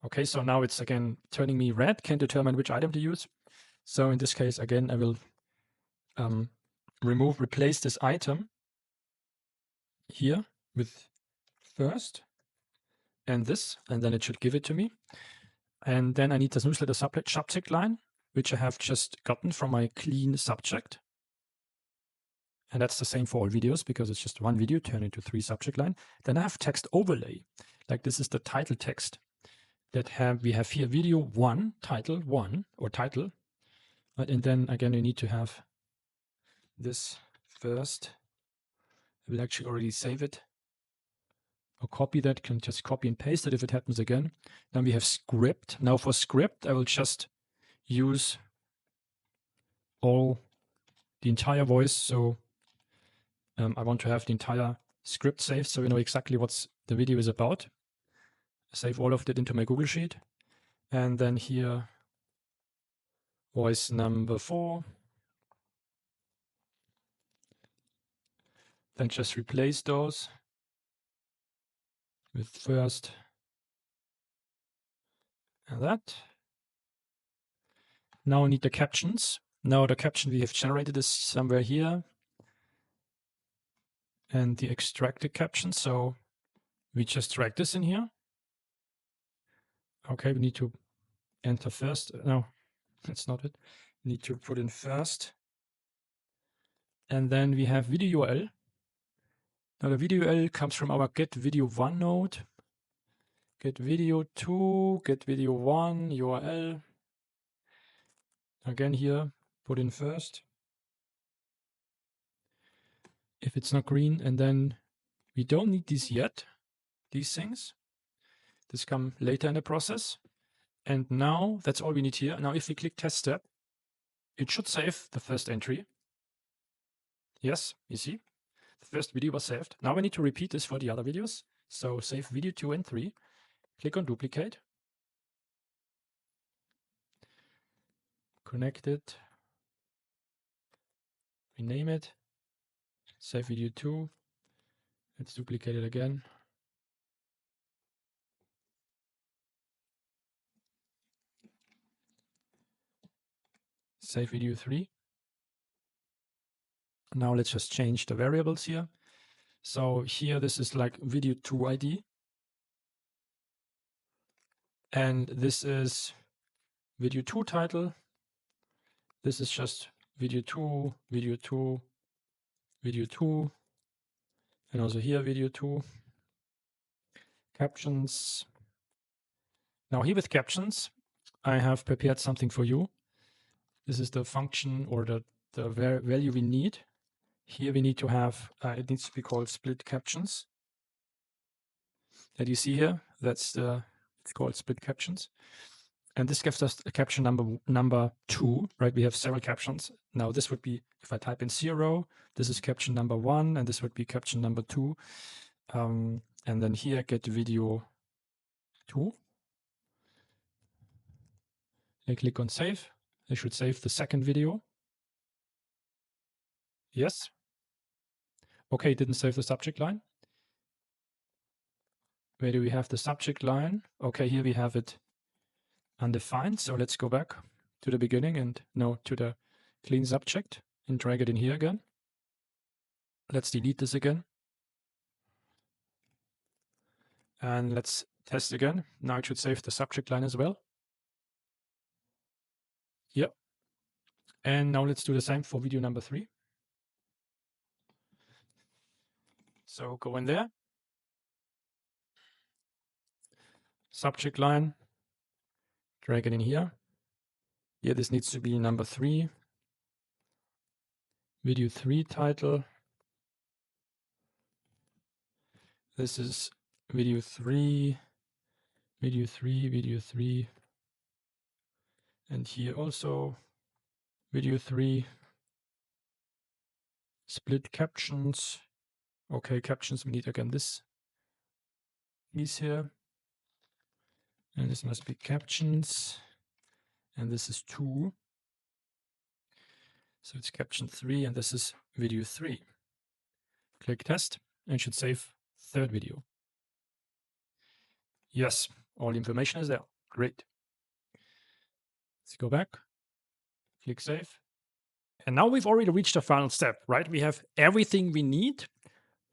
Okay, so now it's again turning me red, can't determine which item to use. So in this case, again, I will replace this item here with first and this, and then it should give it to me. And then I need this newsletter subject line, which I have just gotten from my clean subject. And that's the same for all videos because it's just one video turned into 3 subject line. Then I have text overlay, like this is the title text that we have here, video 1, title 1 or title. Right? And then again, you need to have this first. I will actually already save it or copy that, can just copy and paste it if it happens again. Then we have script. Now for script, I will just use the entire voice. So I want to have the entire script saved so we know exactly what the video is about. Save all of it into my Google Sheet. And then here, voice number 4. Then just replace those with first and that. Now I need the captions. Now the caption we have generated is somewhere here. And the extracted caption. So we just drag this in here. Okay, we need to enter first. No, that's not it. We need to put in first. And then we have video URL. Now the video URL comes from our get video 1 node. Get video 2, get video 1 URL. Again here, put in first. If it's not green, and then we don't need these yet, these things. This come later in the process. And now that's all we need here. Now if we click test step, it should save the first entry. Yes, you see, the first video was saved. Now we need to repeat this for the other videos. So save video 2 and 3, click on duplicate. connect it, rename it, save video 2. Let's duplicate it again. Save video 3. Now let's just change the variables here. So here, this is like video 2 ID. And this is video 2 title. This is just video 2, video 2, video 2. And also here, video 2. Captions. Now here with captions, I have prepared something for you. This is the function or the value we need. Here we need to have, it needs to be called split captions. That you see here, it's called split captions. And this gives us a caption number 2, right? We have several captions. Now this would be, if I type in 0, this is caption number 1, and this would be caption number 2. And then here, get video 2. I click on save. I should save the second video. Yes. Okay, didn't save the subject line. Where do we have the subject line? Okay, here we have it undefined. So let's go back to the beginning and to the clean subject and drag it in here again. Let's delete this again. And let's test again. Now it should save the subject line as well. Yep. And now let's do the same for video number 3. So go in there. Subject line. Drag it in here. Here this needs to be number 3. Video 3 title. This is video 3, video 3, video 3. And here also video 3. Split captions. Okay, captions, we need again this piece here. And this must be captions. And this is 2. So it's caption 3, and this is video 3. Click test, and it should save third video. Yes, all the information is there. Great. Let's go back. Click save. And now we've already reached the final step, right? We have everything we need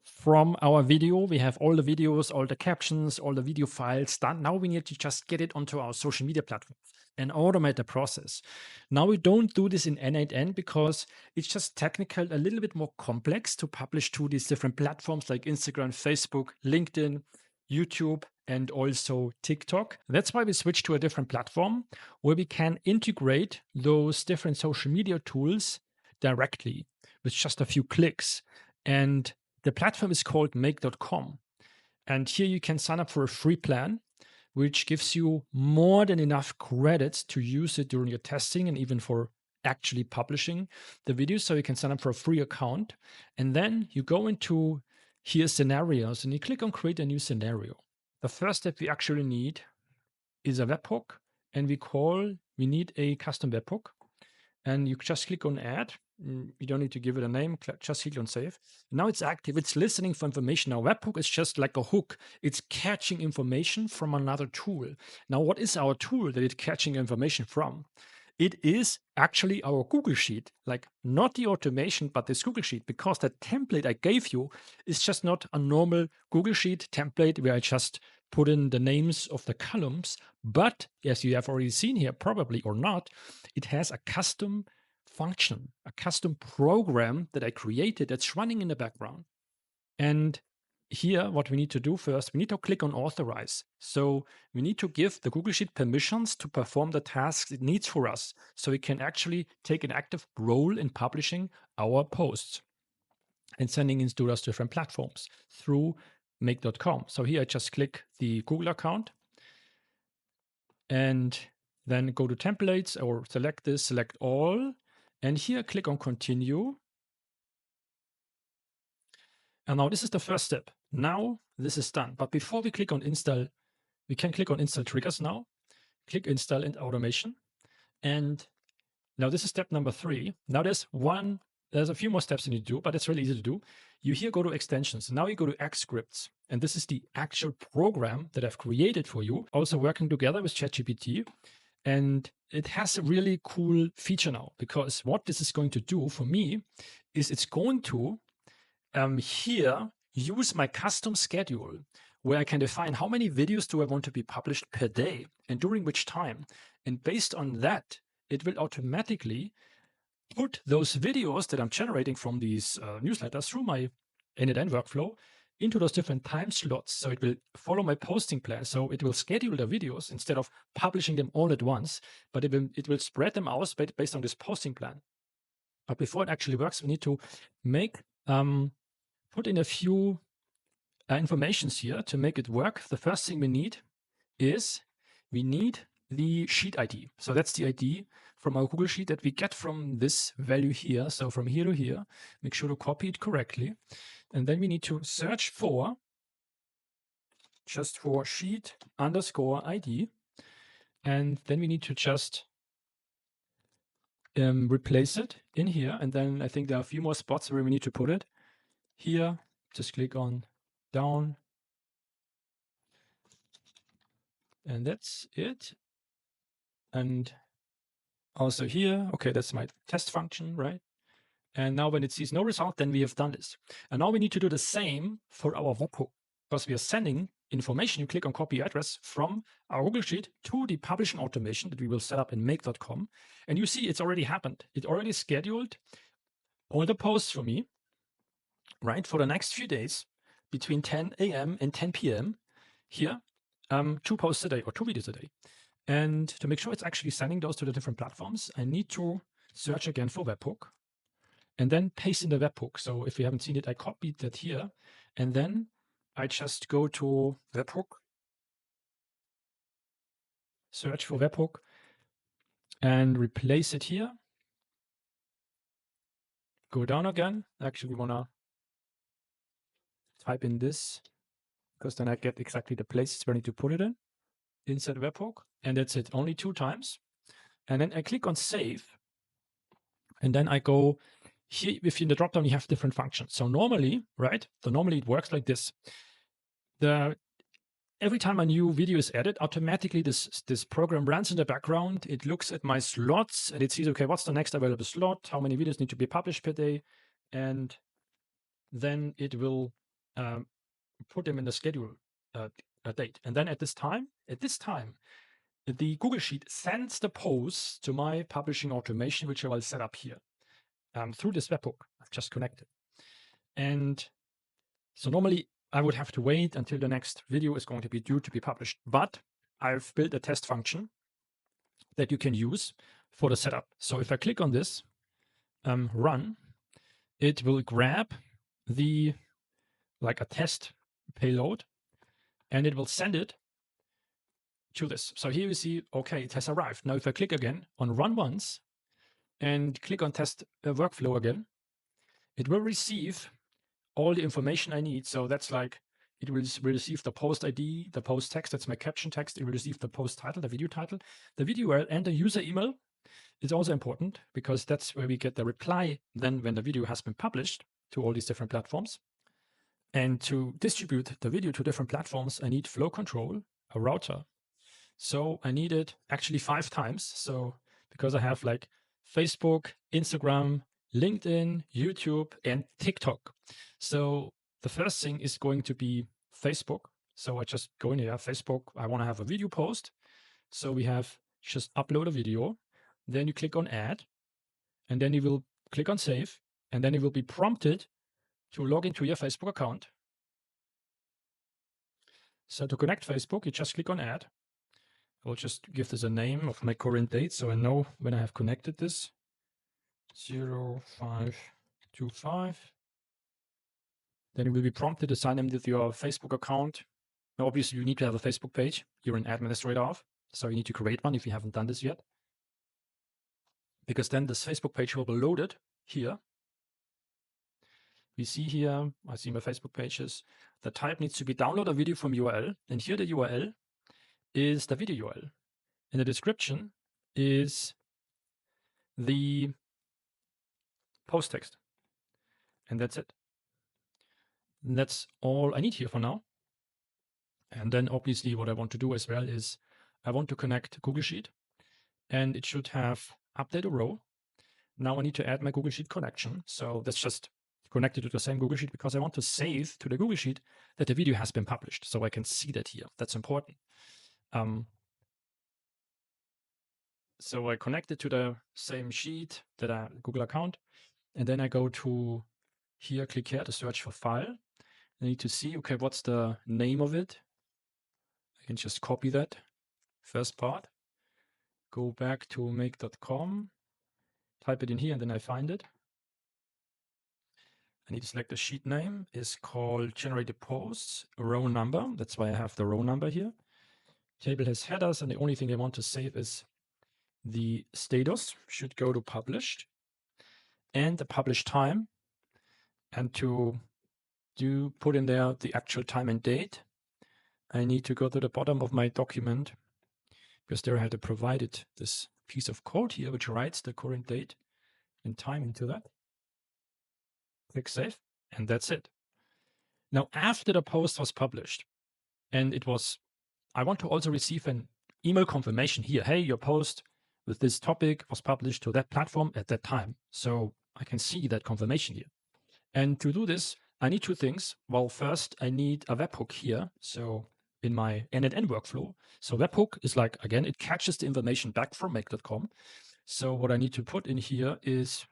from our video. We have all the videos, all the captions, all the video files done. Now we need to just get it onto our social media platform and automate the process. Now we don't do this in n8n because it's just technical, a little bit more complex to publish to these different platforms like Instagram, Facebook, LinkedIn, YouTube, and also TikTok. That's why we switched to a different platform where we can integrate those different social media tools directly with just a few clicks. And the platform is called make.com. And here you can sign up for a free plan, which gives you more than enough credits to use it during your testing and even for actually publishing the videos. So you can sign up for a free account. And then you go into here scenarios and you click on create a new scenario. The first step we actually need is a webhook, and we need a custom webhook. And you just click on add. You don't need to give it a name, just click on save. Now it's active, it's listening for information. Now webhook is just like a hook. It's catching information from another tool. Now what is our tool that it's catching information from? It is actually our Google Sheet, like not the automation, but this Google Sheet, because the template I gave you is just not a normal Google Sheet template where I just put in the names of the columns, but as you have already seen here, probably or not, it has a custom function, a custom program that I created that's running in the background. And here, what we need to do first, we need to click on authorize. So we need to give the Google Sheet permissions to perform the tasks it needs for us. So we can actually take an active role in publishing our posts and sending into those different platforms through make.com. So here I just click the Google account and then go to templates or select this, select all. And here click on continue. And now this is the first step. Now this is done. But before we click on install, we can click on install triggers now. Click install and automation. And Now this is step number 3. Now there's a few more steps you need to do, but it's really easy to do. You here go to extensions. Now you go to X scripts, and this is the actual program that I've created for you, also working together with ChatGPT. And it has a really cool feature now, because what this is going to do for me is it's going to here use my custom schedule, where I can define how many videos do I want to be published per day and during which time. And based on that, it will automatically put those videos that I'm generating from these newsletters through my n8n workflow into those different time slots. So it will follow my posting plan. So it will schedule the videos instead of publishing them all at once, but it will spread them out based on this posting plan. But before it actually works, we need to make put in a few informations here to make it work. The first thing we need is we need the sheet ID. So that's the ID from our Google Sheet that we get from this value here. So from here to here, make sure to copy it correctly. And then we need to search for just for sheet underscore ID. And then we need to just replace it in here. And then I think there are a few more spots where we need to put it. Here, just click on down. And that's it. And also here, okay, that's my test function, right? And now when it sees no result, then we have done this. And now we need to do the same for our webhook, because we are sending information. You click on copy address from our Google Sheet to the publishing automation that we will set up in make.com. And you see it's already happened. It already scheduled all the posts for me, right, for the next few days between 10 a.m. and 10 p.m. here, 2 posts a day or 2 videos a day. And to make sure it's actually sending those to the different platforms, I need to search again for webhook and then paste in the webhook. So if you haven't seen it, I copied that here. And then I just go to webhook, search for webhook, and replace it here. Go down again. Actually, we want to type in this, because then I get exactly the places where I need to put it in, inside webhook. And that's it, only 2 times. And then I click on save. And then I go here, if in the dropdown, you have different functions. So normally, right? So normally it works like this. Every time a new video is added, automatically this program runs in the background. It looks at my slots and it sees, okay, what's the next available slot? How many videos need to be published per day? And then it will put them in the schedule date. And then at this time, the Google Sheet sends the posts to my publishing automation, which I will set up here through this webhook I've just connected. And so normally I would have to wait until the next video is going to be due to be published, but I've built a test function that you can use for the setup. So if I click on this, run, it will grab like a test payload, and it will send it to this. So here you see, okay, it has arrived. Now if I click again on run once and click on test workflow again, it will receive all the information I need. So that's like, it will receive the post ID, the post text, that's my caption text. It will receive the post title, the video URL, and the user email. It's also important because that's where we get the reply then when the video has been published to all these different platforms. And to distribute the video to different platforms, I need flow control, a router. So I need it actually 5 times. So because I have like Facebook, Instagram, LinkedIn, YouTube, and TikTok. So the first thing is going to be Facebook. So I just go in here, Facebook, I want to have a video post. So we have just upload a video. Then you click on add, and then you will click on save, and then you will be prompted to log into your Facebook account. So to connect Facebook, you just click on add. I'll just give this a name of my current date so I know when I have connected this. 0525. Then you will be prompted to sign in with your Facebook account. Now, obviously, you need to have a Facebook page. You're an administrator of, so you need to create one if you haven't done this yet. Because then this Facebook page will be loaded here. We see here, I see my Facebook pages. The type needs to be download a video from URL. And here the URL is the video URL. And the description is the post text. And that's it. And that's all I need here for now. And then obviously what I want to do as well is I want to connect Google Sheet, and it should have update a row. Now I need to add my Google Sheet connection. So that's just connected to the same Google Sheet because I want to save to the Google Sheet that the video has been published. So I can see that here. That's important. So I connect it to the same sheet, that Google account. And then I go to here, click here to search for file. I need to see, okay, what's the name of it? I can just copy that first part, go back to make.com, type it in here, and then I find it. I need to select the sheet name, is called generated posts, row number. That's why I have the row number here. Table has headers, and the only thing I want to save is the status, should go to published, and the published time, and to put in there the actual time and date, I need to go to the bottom of my document, because there I had provided this piece of code here, which writes the current date and time into that. Click save, and that's it. Now, after the post was published, and I want to also receive an email confirmation here. Hey, your post with this topic was published to that platform at that time. So I can see that confirmation here. And to do this, I need two things. Well, first, I need a webhook here. So in my n8n workflow. So webhook is like, again, it catches the information back from make.com. So what I need to put in here is,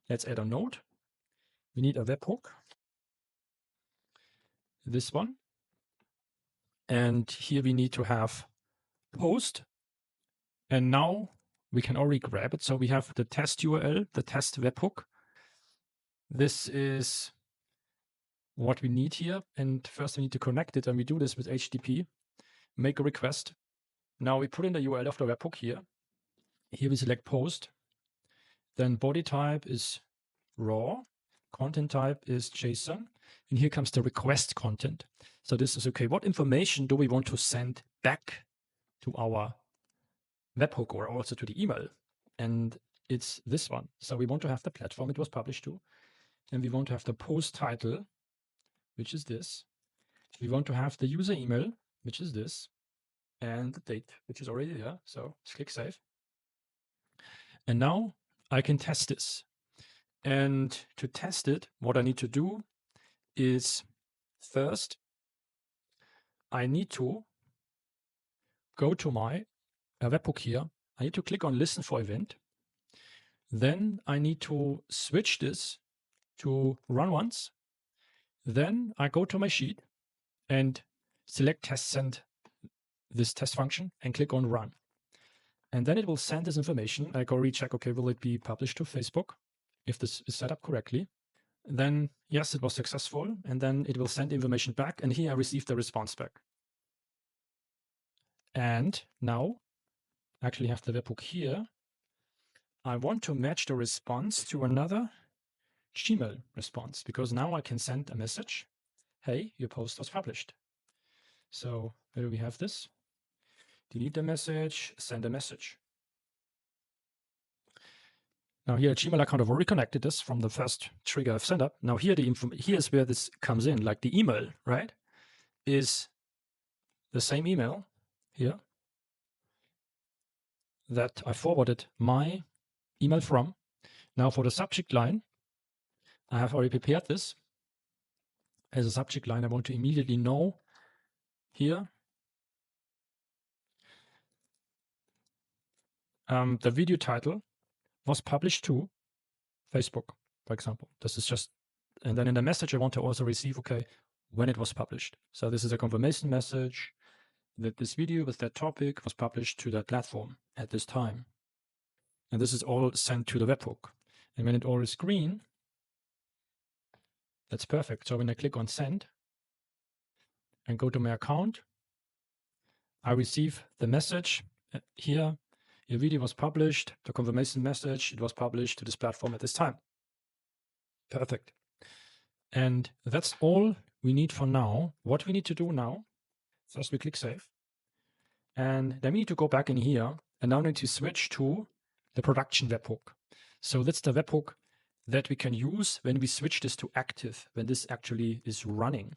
let's add a node. We need a webhook, this one. And here we need to have post. And now we can already grab it. So we have the test URL, the test webhook. This is what we need here. And first we need to connect it, and we do this with HTTP, make a request. Now we put in the URL of the webhook here. Here we select post. Then body type is raw. Content type is JSON. And here comes the request content. So this is, okay, what information do we want to send back to our webhook or also to the email? And it's this one. So we want to have the platform it was published to. And we want to have the post title, which is this. We want to have the user email, which is this. And the date, which is already there. So let's click save. And now I can test this. And to test it, what I need to do is first, I need to go to my webhook here. I need to click on listen for event. Then I need to switch this to run once. Then I go to my sheet and select test send this test function and click on run. And then it will send this information. I go recheck, okay, will it be published to Facebook? If this is set up correctly, then yes, it was successful. And then it will send information back. And here I received the response back. And now I actually have the webhook here. I want to match the response to another Gmail response, because now I can send a message. Hey, your post was published. So where do we have this? Delete the message, send a message. Now here, Gmail account, I've already connected this from the first trigger I've sent up. Now here, here's where this comes in, like the email, right? Is the same email here that I forwarded my email from. Now for the subject line, I have already prepared this. As a subject line, I want to immediately know here the video title was published to Facebook, for example. This is just, and then in the message, I want to also receive, okay, when it was published. So this is a confirmation message that this video with that topic was published to that platform at this time. And this is all sent to the webhook. And when it all is green, that's perfect. So when I click on send and go to my account, I receive the message here. Your video was published, the confirmation message, it was published to this platform at this time. Perfect. And that's all we need for now. What we need to do now, first we click save. And then we need to go back in here, and now we need to switch to the production webhook. So that's the webhook that we can use when we switch this to active, when this actually is running.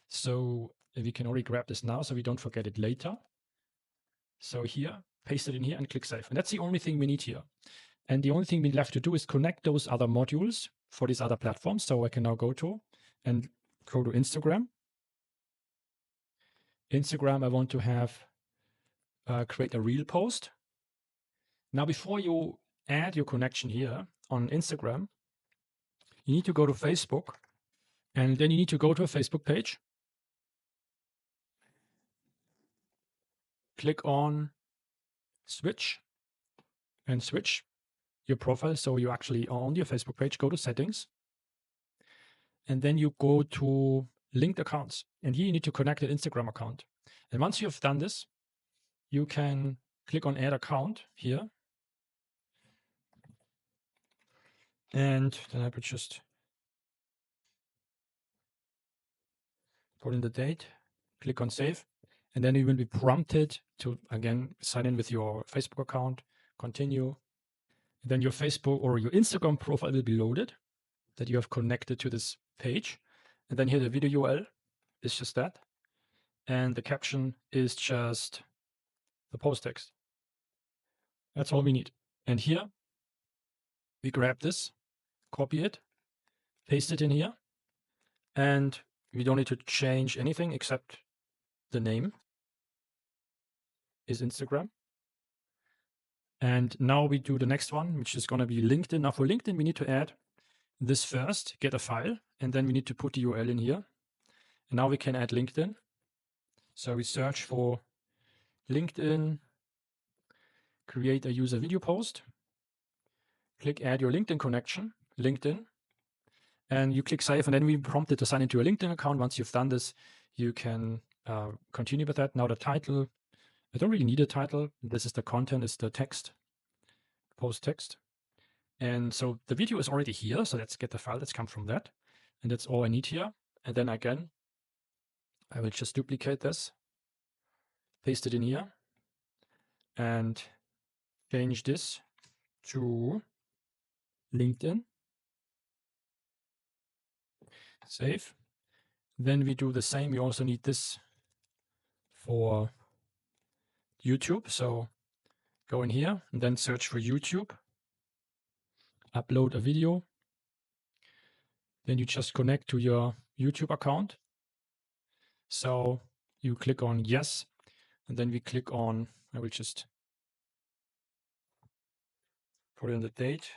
So we can already grab this now so we don't forget it later. So here, paste it in here and click save. And that's the only thing we need here. And the only thing we left to do is connect those other modules for these other platforms. So I can now go to Instagram. Instagram, I want to have create a reel post. Now, before you add your connection here on Instagram, you need to go to Facebook, and then you need to go to a Facebook page. Click on switch and switch your profile. So you actually are on your Facebook page, go to settings, and then you go to linked accounts. And here you need to connect an Instagram account. And once you've done this, you can click on add account here. And then I would just put in the date, click on save, and then you will be prompted to again sign in with your Facebook account, continue. Then your Facebook or your Instagram profile will be loaded that you have connected to this page. And then here the video URL is just that. And the caption is just the post text. That's all we need. And here we grab this, copy it, paste it in here. And we don't need to change anything except the name is Instagram. And now we do the next one, which is going to be LinkedIn. Now for LinkedIn, we need to add this first, get a file, and then we need to put the URL in here. And now we can add LinkedIn. So we search for LinkedIn, create a user video post, click add your LinkedIn connection, LinkedIn, and you click save, and then we prompted to sign into a LinkedIn account. Once you've done this, you can continue with that. Now the title, I don't really need a title. This is the content, is the text, post text. And so the video is already here. So let's get the file that's come from that. And that's all I need here. And then again, I will just duplicate this, paste it in here, and change this to LinkedIn. Save. Then we do the same. We also need this for YouTube. So go in here and then search for YouTube, upload a video. Then you just connect to your YouTube account. So you click on yes, and then we click on, I will just put in the date,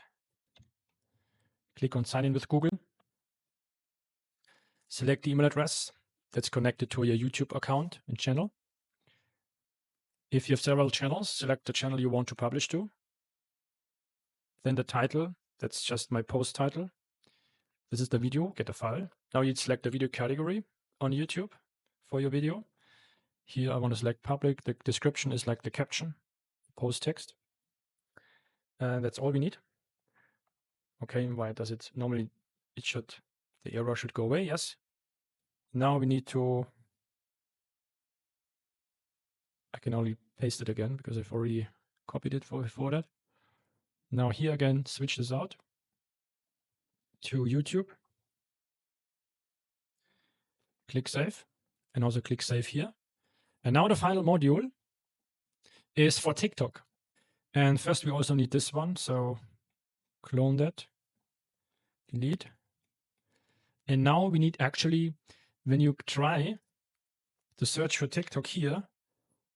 click on sign in with Google, select the email address that's connected to your YouTube account and channel. If you have several channels, select the channel you want to publish to. Then the title, that's just my post title. This is the video, get a file. Now you select the video category on YouTube for your video. Here I want to select public. The description is like the caption, post text. And that's all we need. Okay, why does it normally, the error should go away, yes. Now we need to, I can only paste it again because I've already copied it before that. Now here again, switch this out to YouTube. Click save and also click save here. And now the final module is for TikTok. And first we also need this one. So clone that, delete. And now we need actually, when you try to search for TikTok here,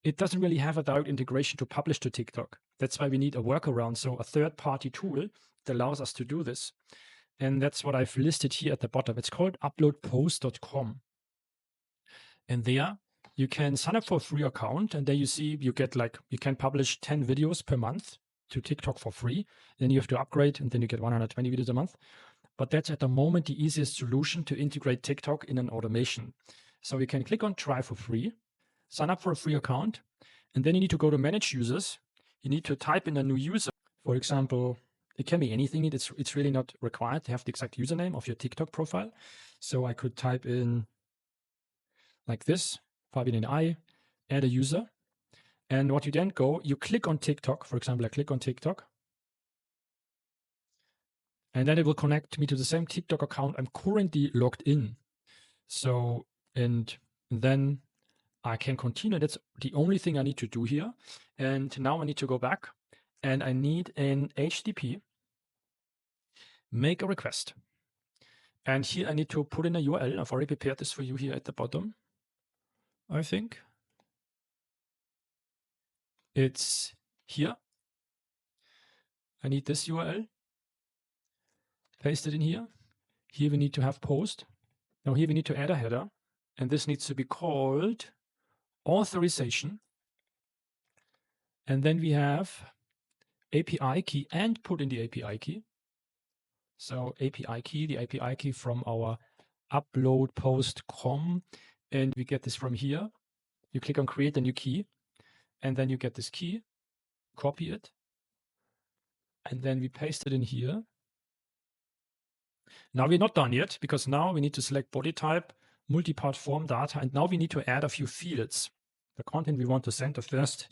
it doesn't really have a direct integration to publish to TikTok. That's why we need a workaround. So a third-party tool that allows us to do this. And that's what I've listed here at the bottom. It's called uploadpost.com. And there you can sign up for a free account. And there you see, you get you can publish 10 videos per month to TikTok for free. Then you have to upgrade and then you get 120 videos a month. But that's at the moment the easiest solution to integrate TikTok in an automation. So you can click on try for free, sign up for a free account, and then you need to go to manage users. You need to type in a new user. For example, it can be anything. It's really not required to have the exact username of your TikTok profile. So I could type in like this, Fabian and I, add a user. And what you then go, you click on TikTok. For example, I click on TikTok. And then it will connect me to the same TikTok account I'm currently logged in. So, and then I can continue. That's the only thing I need to do here. And now I need to go back and I need an HTTP, make a request. And here I need to put in a URL. I've already prepared this for you here at the bottom, I think. It's here. I need this URL. Paste it in here. Here we need to have post. Now here we need to add a header. And this needs to be called authorization. And then we have API key and put in the API key. So API key, the API key from our upload post com. And we get this from here. You click on create a new key. And then you get this key, copy it. And then we paste it in here. Now we're not done yet, because now we need to select body type, multi-part form data, and now we need to add a few fields. The content we want to send. The first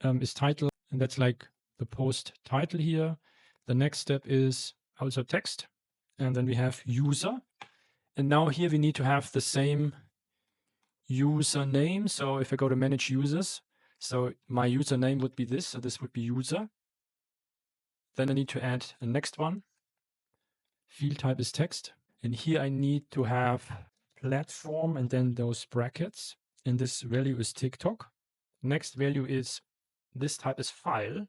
is title, and that's like the post title here. The next step is also text, and then we have user. And now here we need to have the same username. So if I go to manage users, so my username would be this, so this would be user. Then I need to add a next one. Field type is text. And here I need to have platform and then those brackets. And this value is TikTok. Next value is, this type is file.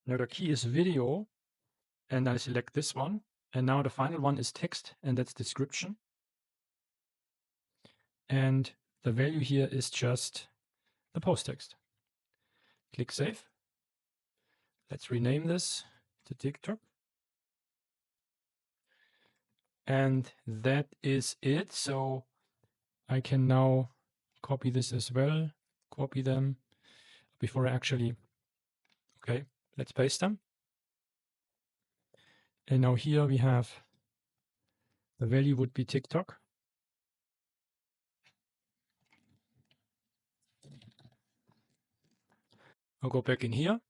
Now the key is video. And I select this one. And now the final one is text, and that's description. And the value here is just the post text. Click save. Let's rename this to TikTok. And that is it. So I can now copy this as well, copy them before I actually, okay, let's paste them. And now here we have, the value would be TikTok. I'll go back in here.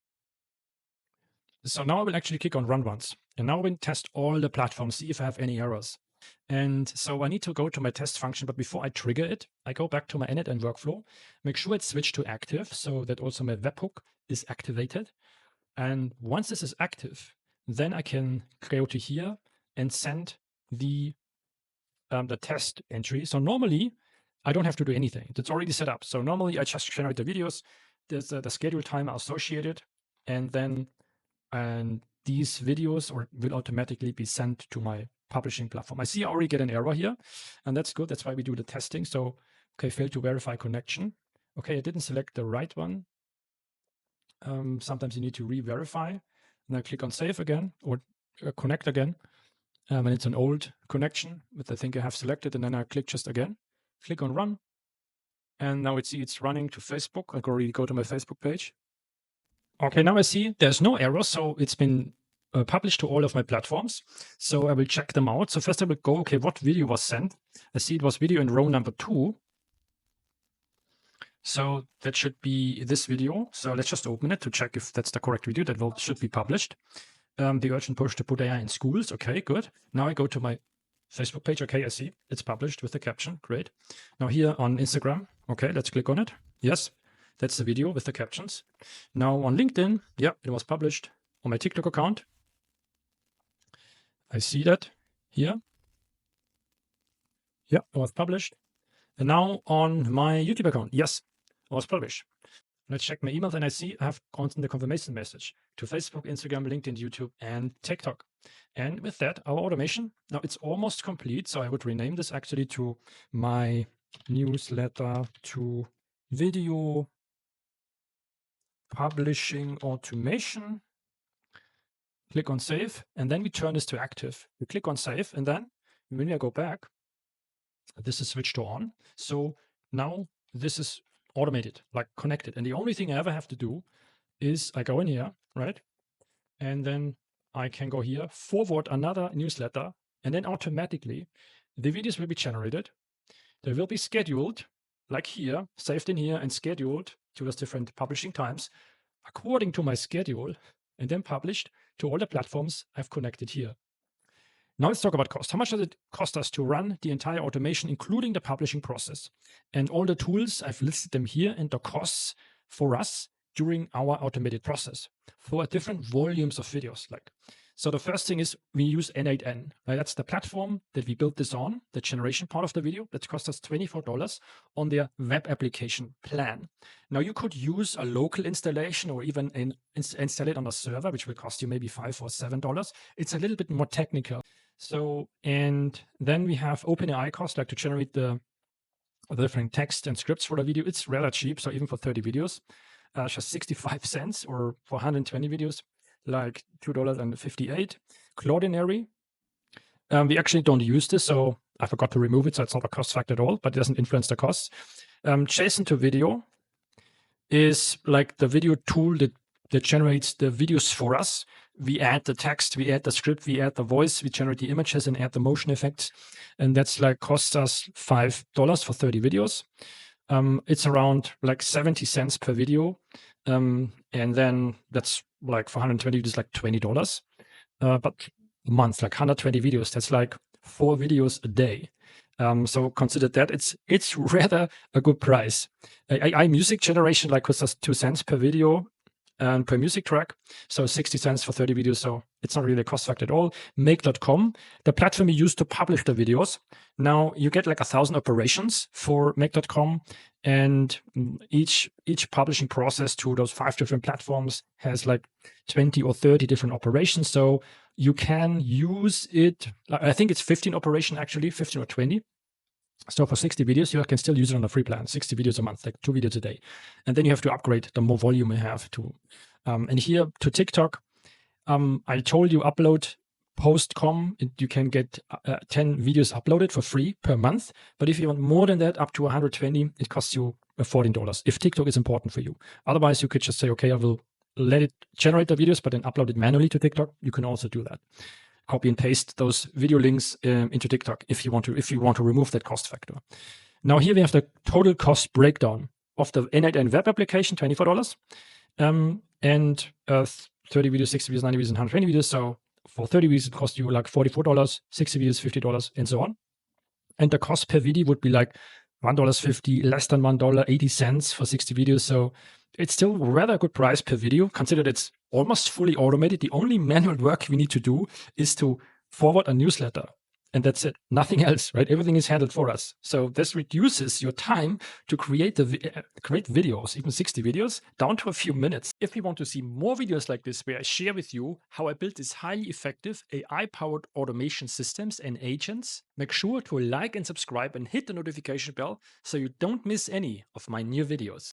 So now I will actually click on run once. And now I will test all the platforms, see if I have any errors. And so I need to go to my test function, but before I trigger it, I go back to my n8n workflow, make sure it's switched to active so that also my webhook is activated. And once this is active, then I can go to here and send the test entry. So normally I don't have to do anything. It's already set up. So normally I just generate the videos, there's the schedule timer associated, and then these videos will automatically be sent to my publishing platform. I see I already get an error here, and that's good. That's why we do the testing. So, okay, failed to verify connection. Okay, I didn't select the right one. Sometimes you need to re-verify. And I click on save again, or connect again. And it's an old connection, but I think I have selected, and then I click just again. Click on run. And now it's running to Facebook. I can already go to my Facebook page. Okay, now I see there's no error, so it's been published to all of my platforms. So I will check them out. So first I will go, okay, what video was sent? I see it was video in row number 2. So that should be this video. So let's just open it to check if that's the correct video that should be published. The urgent push to put AI in schools. Okay, good. Now I go to my Facebook page. Okay, I see it's published with the caption. Great. Now here on Instagram. Okay, let's click on it. Yes. That's the video with the captions. Now on LinkedIn, yeah, it was published. On my TikTok account, I see that here. Yeah, it was published. And now on my YouTube account, yes, it was published. Let's check my emails, and I see I have the confirmation message to Facebook, Instagram, LinkedIn, YouTube, and TikTok. And with that, our automation, now it's almost complete. So I would rename this actually to my newsletter to video publishing automation. Click on save, and then we turn this to active. We click on save, and then when I go back, this is switched to on. So now this is automated, like connected. And the only thing I ever have to do is I go in here, right? And then I can go here, forward another newsletter, and then automatically the videos will be generated. They will be scheduled, like here, saved in here, and scheduled to those different publishing times according to my schedule, and then published to all the platforms I've connected here. Now let's talk about cost. How much does it cost us to run the entire automation, including the publishing process? And all the tools, I've listed them here, and the costs for us during our automated process for different volumes of videos. So the first thing is we use n8n. Right? That's the platform that we built this on, the generation part of the video. That cost us $24 on their web application plan. Now you could use a local installation or even install it on a server, which will cost you maybe $5 or $7. It's a little bit more technical. So, and then we have OpenAI cost, like to generate the different text and scripts for the video. It's rather cheap. So even for 30 videos, just 65 cents, or for 120 videos, like $2.58. Cloudinary, we actually don't use this, so I forgot to remove it, so it's not a cost factor at all, but it doesn't influence the costs. JSON to video is like the video tool that generates the videos for us. We add the text, we add the script, we add the voice, we generate the images and add the motion effects. And that's like costs us $5 for 30 videos. It's around like 70 cents per video. And then that's like for 120 videos, like $20. But a month, like 120 videos, that's like 4 videos a day. So consider that it's rather a good price. AI music generation like costs us 2 cents per video and per music track. So 60 cents for 30 videos. So it's not really a cost factor at all. Make.com, the platform we use to publish the videos. Now you get like 1,000 operations for Make.com, and each publishing process to those 5 different platforms has like 20 or 30 different operations. So you can use it. I think it's 15 operation actually, 15 or 20. So for 60 videos, you can still use it on a free plan, 60 videos a month, like 2 videos a day. And then you have to upgrade the more volume you have to. And here to TikTok, I told you upload post.com, you can get 10 videos uploaded for free per month. But if you want more than that, up to 120, it costs you $14 if TikTok is important for you. Otherwise, you could just say, okay, I will let it generate the videos, but then upload it manually to TikTok. You can also do that. Copy and paste those video links into TikTok if you want to remove that cost factor. Now here we have the total cost breakdown of the n8n web application, $24, and 30 videos, 60 videos, 90 videos, and 120 videos. So for 30 videos, it costs you like $44, 60 videos, $50, and so on. And the cost per video would be like $1.50, less than $1, 80 cents for 60 videos. So it's still rather a good price per video, considered it's almost fully automated. The only manual work we need to do is to forward a newsletter. And that's it. Nothing else, right? Everything is handled for us. So this reduces your time to create videos, even 60 videos, down to a few minutes. If you want to see more videos like this, where I share with you how I built these highly effective AI-powered automation systems and agents, make sure to like and subscribe and hit the notification bell so you don't miss any of my new videos.